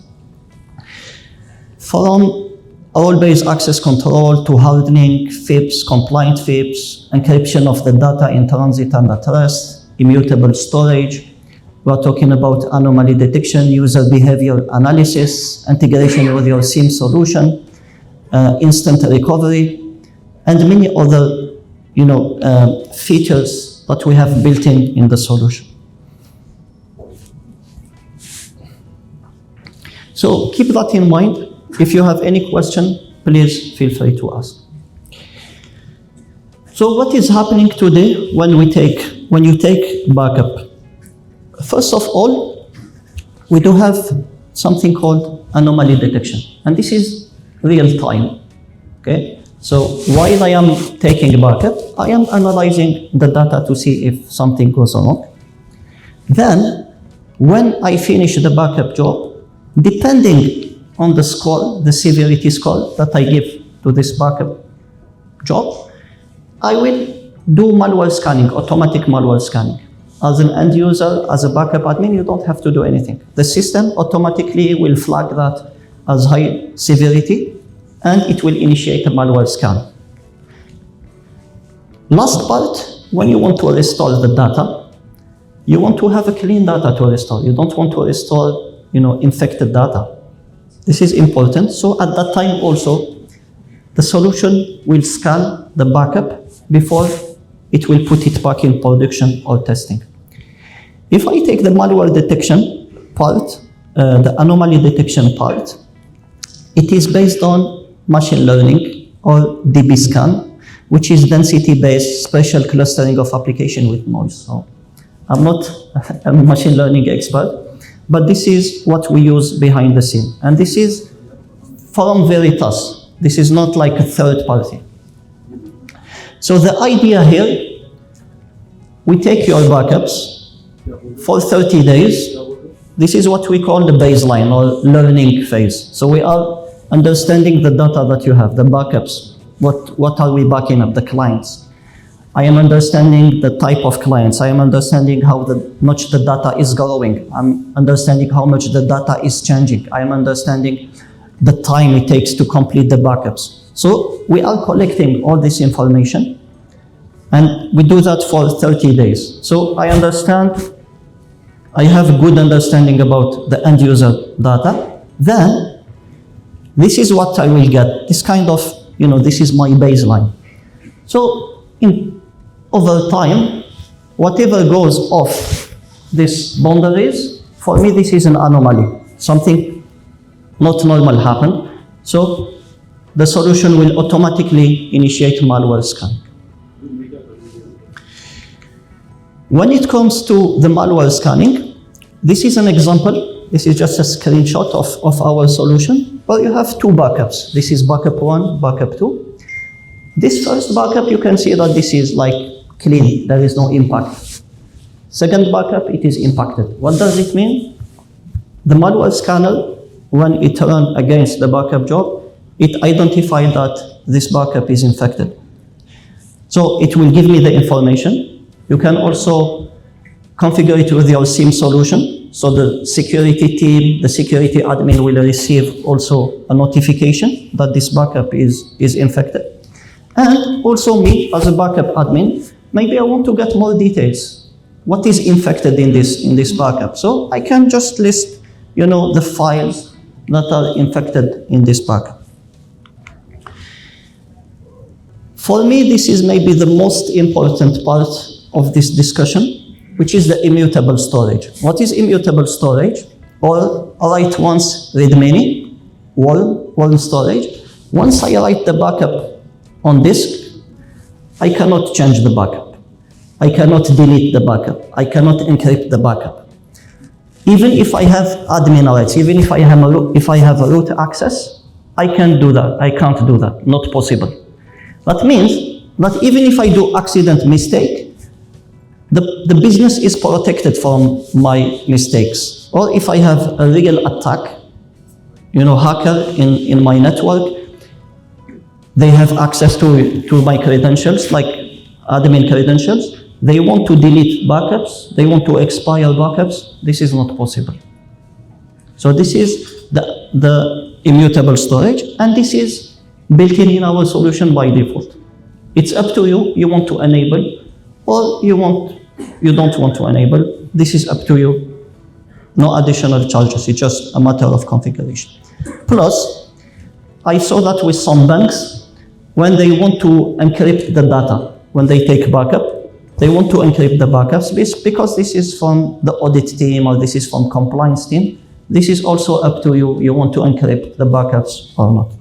From role-based access control to hardening, FIPS, compliant FIPS, encryption of the data in transit and at rest, immutable storage. We're talking about anomaly detection, user behavior analysis, integration with your SIEM solution, instant recovery, and many other, features that we have built in the solution. So keep that in mind. If you have any question, please feel free to ask. So what is happening today when you take backup? First of all, we do have something called anomaly detection, and this is real time. Okay? So while I am taking backup, I am analyzing the data to see if something goes wrong. Then, when I finish the backup job, depending on the score, the severity score that I give to this backup job, I will do malware scanning, automatic malware scanning. As an end user, as a backup admin, you don't have to do anything. The system automatically will flag that as high severity, and it will initiate a malware scan. Last part, when you want to restore the data, you want to have a clean data to restore. You don't want to restore, infected data. This is important. So at that time also, the solution will scan the backup before it will put it back in production or testing. If I take the malware detection part, the anomaly detection part, it is based on machine learning or DB-scan, which is density-based spatial clustering of application with noise. So I'm not a machine learning expert, but this is what we use behind the scene. And this is from VERITAS. This is not like a third party. So the idea here, we take your backups for 30 days. This is what we call the baseline or learning phase. So we are understanding the data that you have, the backups. What are we backing up? The clients. I am understanding the type of clients. I am understanding how much the data is growing. I'm understanding how much the data is changing. I am understanding the time it takes to complete the backups. So we are collecting all this information, and we do that for 30 days. So I understand, I have a good understanding about the end user data. Then this is what I will get. This kind of, this is my baseline. So over time, whatever goes off these boundaries, for me this is an anomaly. Something not normal happened. So the solution will automatically initiate malware scan. When it comes to the malware scanning, this is an example. This is just a screenshot of our solution. Well, you have two backups. This is backup 1, backup 2. This first backup, you can see that this is like clean. There is no impact. Second backup, it is impacted. What does it mean? The malware scanner, when it runs against the backup job, it identified that this backup is infected. So it will give me the information. You can also configure it with your SIEM solution. So the security team, the security admin will receive also a notification that this backup is infected. And also me, as a backup admin, maybe I want to get more details. What is infected in this backup? So I can just list, the files that are infected in this backup. For me, this is maybe the most important part of this discussion, which is the immutable storage. What is immutable storage? Or write once, read many, warm storage. Once I write the backup on disk, I cannot change the backup. I cannot delete the backup. I cannot encrypt the backup. Even if I have admin rights, even if I have a root access, I can't do that. I can't do that. Not possible. That means that even if I do accident mistake, the business is protected from my mistakes. Or if I have a real attack, hacker in my network, they have access to my credentials, like admin credentials. They want to delete backups. They want to expire backups. This is not possible. So this is the immutable storage, and this is built in our solution by default. It's up to you. You want to enable, or you don't want to enable. This is up to you. No additional charges. It's just a matter of configuration. Plus, I saw that with some banks, when they want to encrypt the data, when they take backup, they want to encrypt the backups because this is from the audit team or this is from compliance team. This is also up to you. You want to encrypt the backups or not.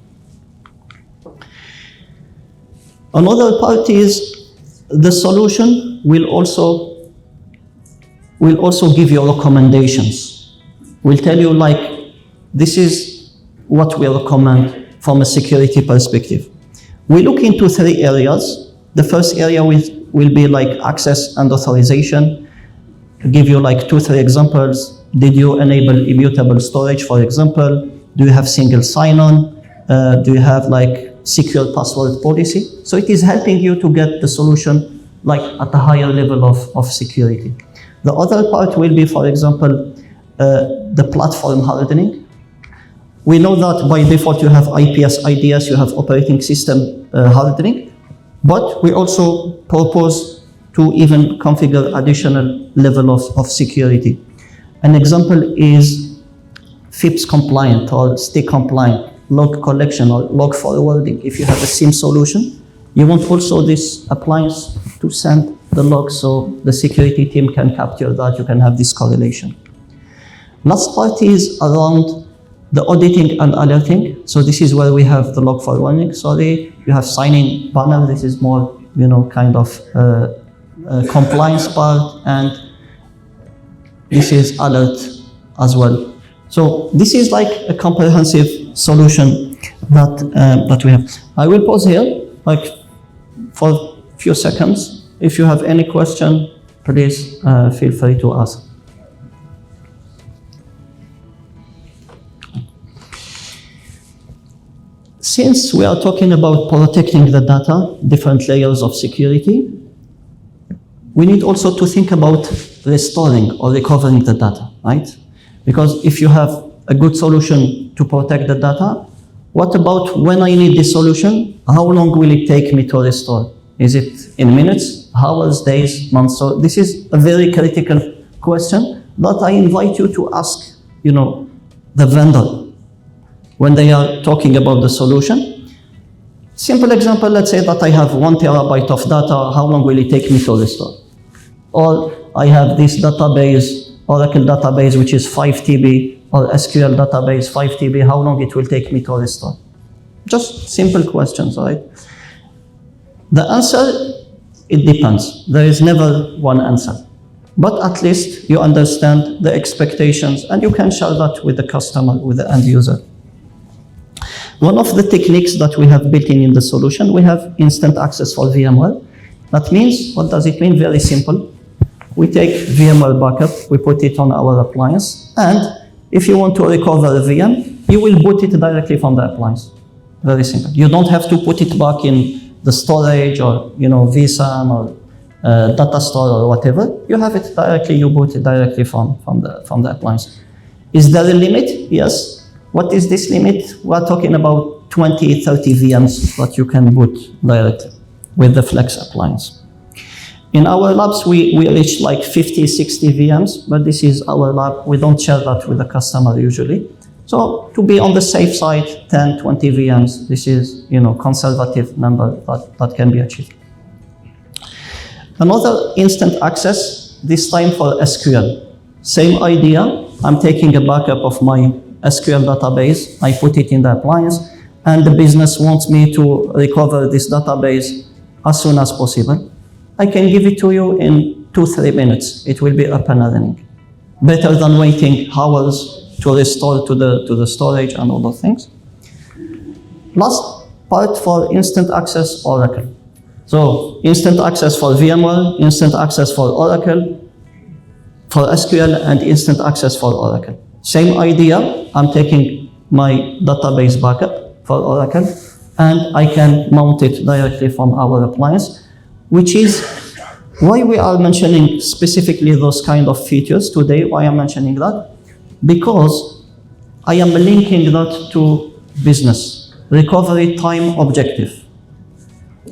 Another part is the solution will also give you recommendations. Will tell you like, this is what we recommend from a security perspective. We look into 3 areas. The first area will be like access and authorization. To give you like 2-3 examples. Did you enable immutable storage, for example? Do you have single sign-on? Do you have like secure password policy? So it is helping you to get the solution like at a higher level of security. The other part will be, for example, the platform hardening. We know that by default you have IPS, IDS, you have operating system hardening, but we also propose to even configure additional level of security. An example is FIPS compliant or STIC compliant. log collection or log forwarding. If you have a SIM solution, you want also this appliance to send the log so the security team can capture that. You can have this correlation. Last part is around the auditing and alerting. So this is where we have the log forwarding. Sorry, you have sign-in banner. This is more, kind of compliance part, and this is alert as well. So this is like a comprehensive solution that we have. I will pause here, like for a few seconds. If you have any question, please feel free to ask. Since we are talking about protecting the data, different layers of security, we need also to think about restoring or recovering the data, right? Because if you have a good solution to protect the data, what about when I need this solution? How long will it take me to restore? Is it in minutes, hours, days, months? So this is a very critical question that I invite you to ask, the vendor when they are talking about the solution. Simple example, let's say that I have 1 terabyte of data, how long will it take me to restore? Or I have this database, Oracle database, which is 5 TB, or SQL database, 5 TB, how long it will take me to restore? Just simple questions, right? The answer, it depends. There is never one answer. But at least you understand the expectations and you can share that with the customer, with the end user. One of the techniques that we have built in the solution, we have instant access for VMware. That means, what does it mean? Very simple. We take VMware backup, we put it on our appliance, and if you want to recover a VM, you will boot it directly from the appliance. Very simple. You don't have to put it back in the storage or vSAN or data store or whatever. You have it directly, you boot it directly from the appliance. Is there a limit? Yes. What is this limit? We're talking about 20, 30 VMs that you can boot directly with the Flex appliance. In our labs, we reach like 50, 60 VMs, but this is our lab. We don't share that with the customer usually. So to be on the safe side, 10, 20 VMs, this is, conservative number that can be achieved. Another instant access, this time for SQL. Same idea, I'm taking a backup of my SQL database, I put it in the appliance, and the business wants me to recover this database as soon as possible. I can give it to you in 2-3 minutes. It will be up and running. Better than waiting hours to restore to the storage and all those things. Last part for instant access, Oracle. So instant access for VMware, instant access for Oracle, for SQL, and instant access for Oracle. Same idea, I'm taking my database backup for Oracle, and I can mount it directly from our appliance, which is why we are mentioning specifically those kind of features today. Why I'm mentioning that? Because I am linking that to business, recovery time objective.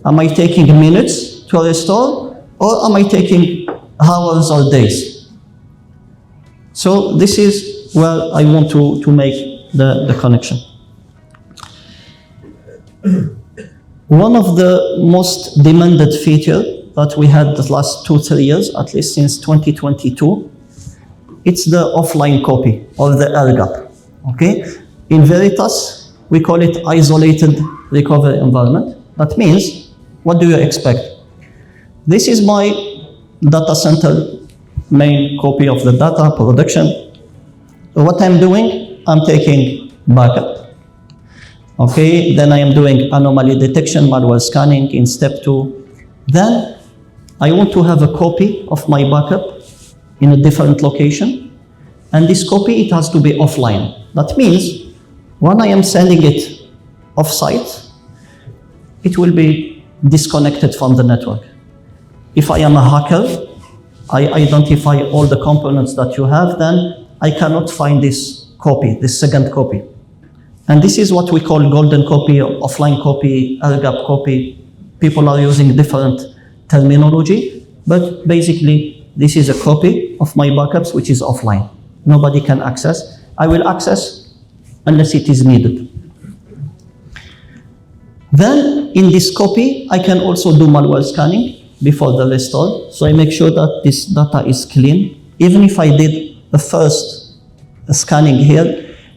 Am I taking minutes to restore, or am I taking hours or days? So this is where I want to make the connection. One of the most demanded features that we had the last 2-3 years, at least since 2022, it's the offline copy or the air gap. Okay? In VERITAS, we call it isolated recovery environment. That means, what do you expect? This is my data center main copy of the data production. So what I'm doing, I'm taking backup. Okay, then I am doing anomaly detection, malware scanning in step 2. Then I want to have a copy of my backup in a different location. And this copy, it has to be offline. That means when I am sending it off-site, it will be disconnected from the network. If I am a hacker, I identify all the components that you have, then I cannot find this copy, this second copy. And this is what we call golden copy, offline copy, air gap copy. People are using different terminology, but basically this is a copy of my backups which is offline. Nobody can access. I will access unless it is needed. Then in this copy, I can also do malware scanning before the restore. So I make sure that this data is clean. Even if I did the first scanning here,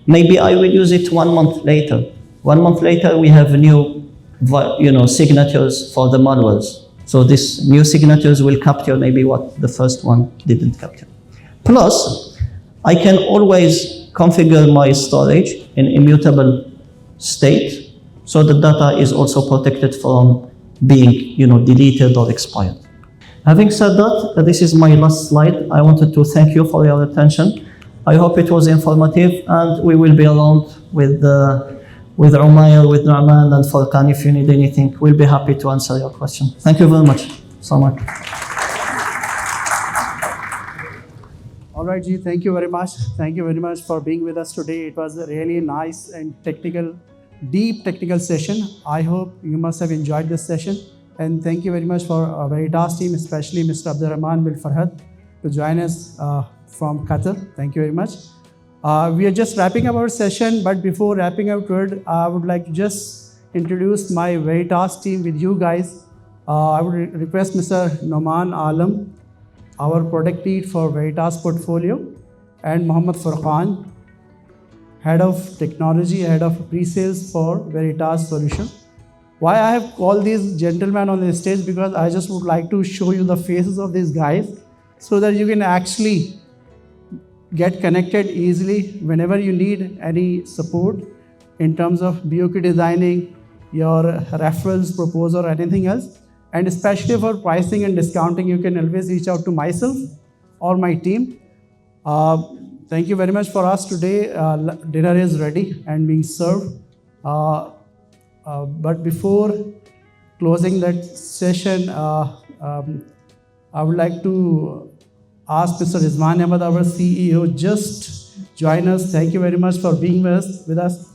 maybe I will use it 1 month later. 1 month later, we have new signatures for the malwares. So these new signatures will capture maybe what the first one didn't capture. Plus, I can always configure my storage in immutable state, so the data is also protected from being deleted or expired. Having said that, this is my last slide. I wanted to thank you for your attention. I hope it was informative, and we will be around with Umair, with Rahman, and Furqan. If you need anything, we'll be happy to answer your question. Thank you very much. Assalamu alaikum. All right, Ji, thank you very much. Thank you very much for being with us today. It was a really nice and deep technical session. I hope you must have enjoyed this session. And thank you very much for our VERITAS team, especially Mr. Abdurrahman Bil Farhad, to join us from Qatar. Thank you very much. We are just wrapping up our session, but before wrapping up it, I would like to just introduce my VERITAS team with you guys. I would request Mr. Noman Alam, our product lead for VERITAS portfolio, and Muhammad Furqan, head of technology, head of pre-sales for VERITAS solution. Why I have called these gentlemen on the stage, because I just would like to show you the faces of these guys so that you can actually get connected easily whenever you need any support in terms of BOQ designing, your referrals, proposal, or anything else. And especially for pricing and discounting, you can always reach out to myself or my team. Thank you very much for us today. Dinner is ready and being served. But before closing that session, I would like to ask Mr. Rizwan Ahmed, our CEO, just join us. Thank you very much for being with us.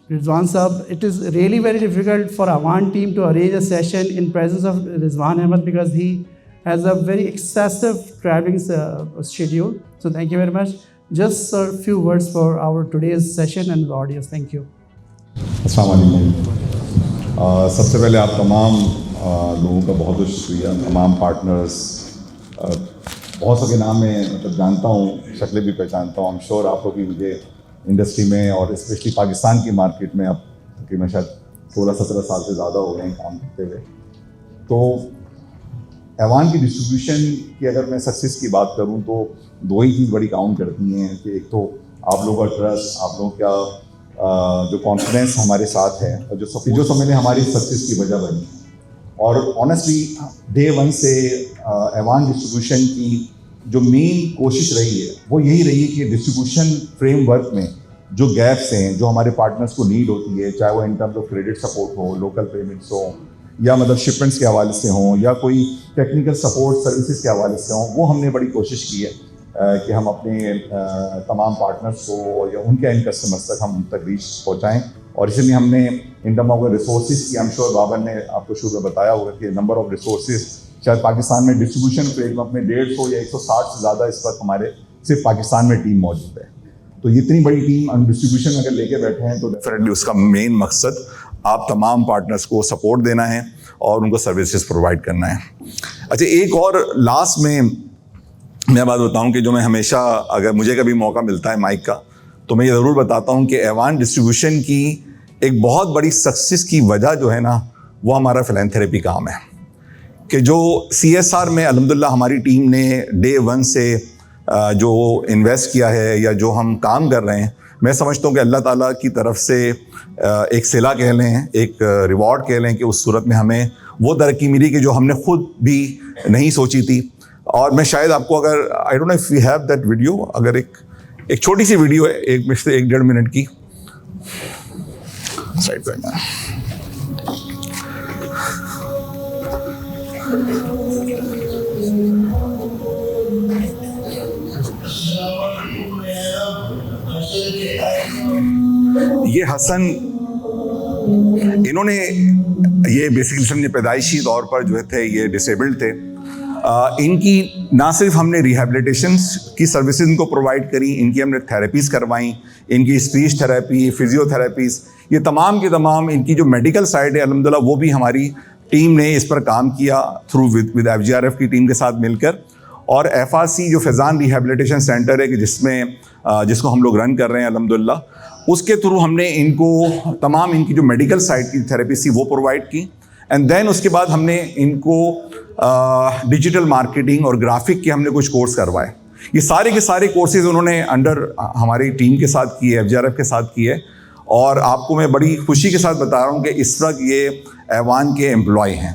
Rizwan Sahab, it is really very difficult for Awan team to arrange a session in presence of Rizwan Ahmed because he has a very excessive traveling schedule. So thank you very much. Just a few words for our today's session and the audience. Thank you. अस्सलाम वालेकुम। सबसे पहले आप तमाम लोगों का बहुत बहुत शुक्रिया, तमाम पार्टनर्स। बहुत सौ के नाम मैं जानता हूँ, शक्लें भी पहचानता हूँ। I'm sure आप लोग भी मुझे इंडस्ट्री में और स्पेशली पाकिस्तान की मार्केट में अब तकरीबन शायद 16-17 साल से ज़्यादा हो गए हैं काम करते हुए। तो अवान की डिस्ट्रीब्यूशन की अगर मैं सक्सेस की बात करूं तो दो ही चीज़ बड़ी काउंट करती हैं कि एक तो आप लोगों का ट्रस्ट, आप लोगों का जो कॉन्फिडेंस हमारे साथ है और जो समझने हमारी सक्सेस की वजह बनी। और ऑनेस्टली डे वन से अवान डिस्ट्रीब्यूशन की जो मेन कोशिश रही है वो यही रही है कि डिस्ट्रीब्यूशन फ्रेमवर्क में जो गैप्स हैं, जो हमारे पार्टनर्स को नीड होती है, चाहे वो in terms of credit support हो, लोकल पेमेंट्स हो, या मतलब शिपमेंट्स के हवाले से हों, या कोई टेक्निकल सपोर्ट सर्विसेज के हवाले से हों, वो हमने बड़ी कोशिश की है कि हम अपने तमाम पार्टनर्स को या उनके एंड कस्टमर्स तक हम उन तक रीच पहुँचाएँ। और इसलिए हमने इन टर्म ऑफ रिसोर्सेज की, आई एम श्योर बाबर ने आपको शुरू में बताया होगा कि नंबर ऑफ रिसोर्सेज शायद पाकिस्तान में डिस्ट्रीब्यूशन फ्रेमवर्क में 150 या 160 से ज़्यादा इस वक्त हमारे सिर्फ पाकिस्तान में टीम मौजूद है। तो ये इतनी बड़ी टीम हम डिस्ट्रीब्यूशन अगर लेके बैठे हैं तो डेफिनेटली उसका मेन मकसद आप तमाम पार्टनर्स को सपोर्ट देना है और उनको सर्विसेज प्रोवाइड करना है। अच्छा, एक और लास्ट में मैं बात बताऊं कि जो मैं हमेशा, अगर मुझे कभी मौका मिलता है माइक का, तो मैं ये ज़रूर बताता हूं कि अवान डिस्ट्रीब्यूशन की एक बहुत बड़ी सक्सेस की वजह जो है ना, वो हमारा फिलैंथेरेपी काम है। कि जो CSR में अल्हम्दुलिल्लाह हमारी टीम ने डे वन से जो इन्वेस्ट किया है या जो हम काम कर रहे हैं, मैं समझता हूँ कि अल्लाह ताला की तरफ से एक सिला कह लें, एक रिवॉर्ड कह लें कि उस सूरत में हमें वो तरक्की मिली कि जो हमने खुद भी नहीं सोची थी। और मैं शायद आपको, अगर I don't know if we have that video, अगर एक छोटी सी वीडियो है, 1-1.5 मिनट की, साइड पे ये हसन, इन्होंने ये बेसिकली समझे पैदाइशी तौर पर जो थे ये डिसेबल्ड थे। इनकी ना सिर्फ हमने रिहेबिलिटेशंस की सर्विसेज इनको प्रोवाइड करी, इनकी हमने थेरेपीज़ करवाई, इनकी स्पीच थेरेपी, फिजियोथेरेपीज़, ये तमाम के तमाम इनकी जो मेडिकल साइड है अल्हम्दुलिल्लाह वो भी हमारी टीम ने इस पर काम किया थ्रू विद FGRF की टीम के साथ मिलकर। और FRC जो फैज़ान रिहेबिलिटेशन सेंटर है कि जिसको हम लोग रन कर रहे हैं अल्हम्दुलिल्लाह, उसके थ्रू हमने इनको तमाम इनकी जो मेडिकल साइड की थेरेपी थी वो प्रोवाइड की। एंड देन उसके बाद हमने इनको डिजिटल मार्केटिंग और ग्राफिक के हमने कुछ कोर्स करवाए। ये सारे के सारे कोर्सेज उन्होंने अंडर हमारी टीम के साथ किए, FGRF के साथ किए। और आपको मैं बड़ी खुशी के साथ बता रहा हूँ कि इस वक्त ये ऐवान के एम्प्लॉय हैं।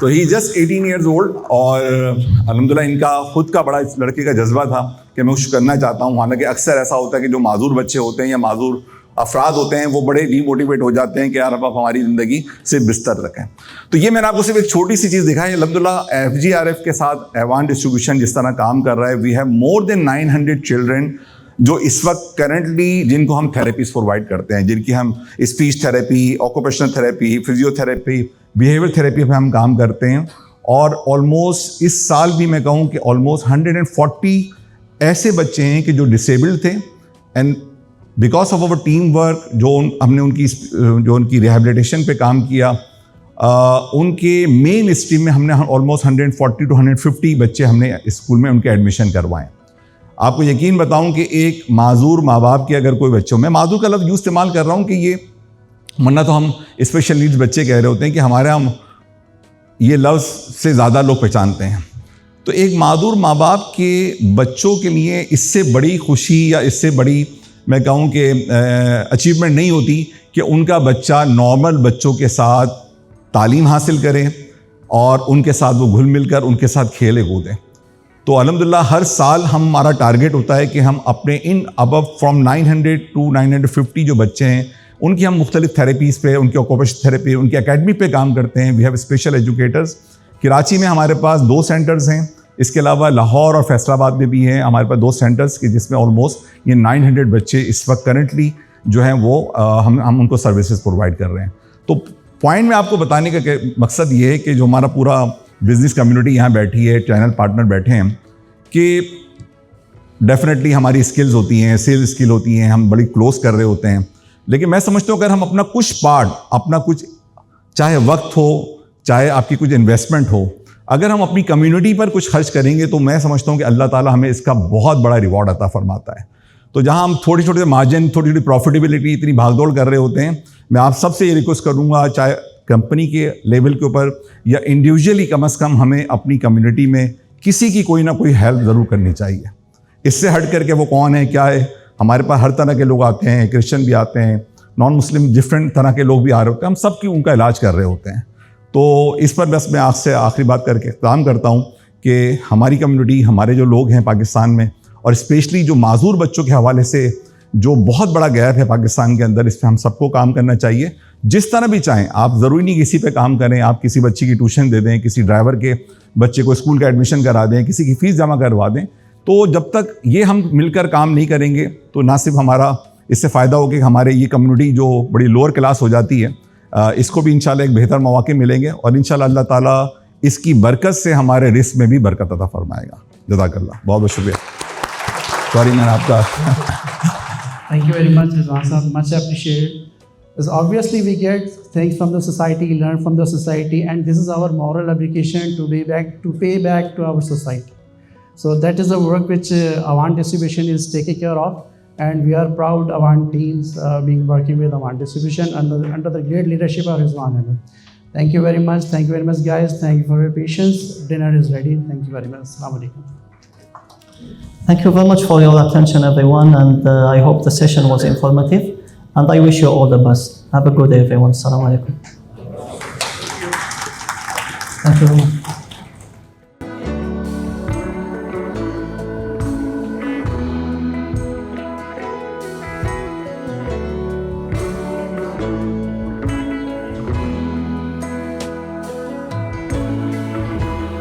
तो ही जस्ट 18 ईयर्स ओल्ड और अल्हम्दुलिल्लाह इनका खुद का बड़ा इस लड़के का जज्बा था कि मैं कुछ करना चाहता हूँ। हालांकि अक्सर ऐसा होता है कि जो माजूर बच्चे होते हैं या माजूर अफराद होते हैं वो बड़े डीमोटिवेट हो जाते हैं कि यार अब आप हमारी ज़िंदगी से बिस्तर रखें। तो ये मैंने आपको सिर्फ एक छोटी सी चीज़ दिखाई। अल्हम्दुलिल्लाह FGRF के साथ एवान डिस्ट्रीब्यूशन जिस तरह काम कर रहा है, we have more than 900 children जो इस वक्त करेंटली जिनको हम थेरेपीज प्रोवाइड करते हैं, जिनकी हम speech therapy, occupational therapy, physiotherapy, behaviour therapy पे हम काम करते हैं। और ऑलमोस्ट इस साल भी मैं कहूँ कि ऑलमोस्ट 140 ऐसे बच्चे हैं कि जो डिसेबल्ड थे and because of our team work हमने उनकी रिहेबिलिटेशन पे काम किया, उनके मेन स्ट्रीम में हमने ऑलमोस्ट 140 to 150 बच्चे हमने स्कूल में उनके एडमिशन करवाएं। आपको यकीन बताऊं कि एक माजूर माँ बाप के अगर कोई बच्चों में, माजूर का लफ्ज़ यूँ इस्तेमाल कर रहा हूँ कि ये वरना तो हम स्पेशल नीड्स बच्चे कह रहे होते हैं कि हमारे हम ये लफ्ज़ से ज़्यादा लोग पहचानते हैं। तो एक माजूर माँ बाप के बच्चों के लिए इससे बड़ी खुशी या इससे बड़ी मैं कहूँ कि अचीवमेंट नहीं होती कि उनका बच्चा नॉर्मल बच्चों के साथ तालीम हासिल करे और उनके साथ वो घुल मिल कर उनके साथ खेले कूदें। तो अल्हम्दुलिल्लाह हर साल हमारा टारगेट होता है कि हम अपने इन अबव फ्रॉम 900 to 950 जो बच्चे हैं उनकी हम मुख्तलिफ थेरेपीज़ पे, उनकी ऑक्यूपेशनल थेरेपी, उनकी एकेडमी पे काम करते हैं। We have special educators. Karachi में हमारे पास 2 सेंटर्स हैं, इसके अलावा लाहौर और फैसलाबाद में भी हैं हमारे पास 2 सेंटर्स कि जिसमें ऑलमोस्ट ये 900 बच्चे इस वक्त करंटली जो हैं वो हम उनको सर्विसेज प्रोवाइड कर रहे हैं। तो पॉइंट में आपको बताने का मकसद ये है कि जो हमारा पूरा बिजनेस कम्युनिटी यहाँ बैठी है, चैनल पार्टनर बैठे हैं, कि डेफिनेटली हमारी स्किल्स होती हैं, सेल्स स्किल होती हैं, हम बड़ी क्लोज कर रहे होते हैं। लेकिन मैं समझता हूँ अगर हम अपना कुछ पार्ट, अपना कुछ चाहे वक्त हो, चाहे आपकी कुछ इन्वेस्टमेंट हो, अगर हम अपनी कम्युनिटी पर कुछ खर्च करेंगे तो मैं समझता हूँ कि अल्लाह ताला हमें इसका बहुत बड़ा रिवॉर्ड अता फरमाता है। तो जहाँ हम थोड़ी छोटे मार्जिन, थोड़ी छोटी प्रॉफिटेबिलिटी, इतनी भागदौड़ कर रहे होते हैं, मैं आप सबसे ये रिक्वेस्ट करूँगा, चाहे कंपनी के लेवल के ऊपर या इंडिविजुअली, कम से कम हमें अपनी कम्युनिटी में किसी की कोई ना कोई हेल्प ज़रूर करनी चाहिए। इससे हट करके वो कौन है, क्या है, हमारे पास हर तरह के लोग आते हैं, क्रिश्चियन भी आते हैं, नॉन मुस्लिम डिफरेंट तरह के लोग भी आ रहे होते हैं, हम सब की उनका इलाज कर रहे होते हैं। तो इस पर बस मैं आपसे आखिरी बात करके काम करता हूँ कि हमारी कम्युनिटी, हमारे जो लोग हैं पाकिस्तान में, और स्पेशली जो माजूर बच्चों के हवाले से जो बहुत बड़ा गैप है पाकिस्तान के अंदर, इस पर हम सबको काम करना चाहिए। जिस तरह भी चाहें आप, ज़रूरी नहीं किसी पे काम करें, आप किसी बच्चे की ट्यूशन दे दें, किसी ड्राइवर के बच्चे को स्कूल का एडमिशन करा दें, किसी की फ़ीस जमा करवा दें। तो जब तक ये हम मिलकर काम नहीं करेंगे तो ना सिर्फ हमारा इससे फ़ायदा हो कि हमारे ये कम्युनिटी जो बड़ी लोअर क्लास हो जाती है, इसको भी इंशाल्लाह एक बेहतर मौके मिलेंगे और इंशाल्लाह अल्लाह ताला इसकी बरकत से हमारे रिस्क में भी बरकत अता फरमाएगा। जज़ाकल्लाह, बहुत बहुत शुक्रिया। सॉरी मैंने आपका Thank you very much, Rizwan Sahab. Much appreciated. Because obviously we get things from the society, learn from the society, and this is our moral obligation to pay back to our society. So that is the work which Awan Distribution is taking care of, and we are proud Awan teams being working with Awan Distribution under the great leadership of Rizwan Ahmed. Thank you very much. Thank you very much, guys. Thank you for your patience. Dinner is ready. Thank you very much. Assalamu alaikum. Thank you very much for your attention, everyone, and I hope the session was informative, and I wish you all the best. Have a good day, everyone. Assalamu alaikum. Thank you very much.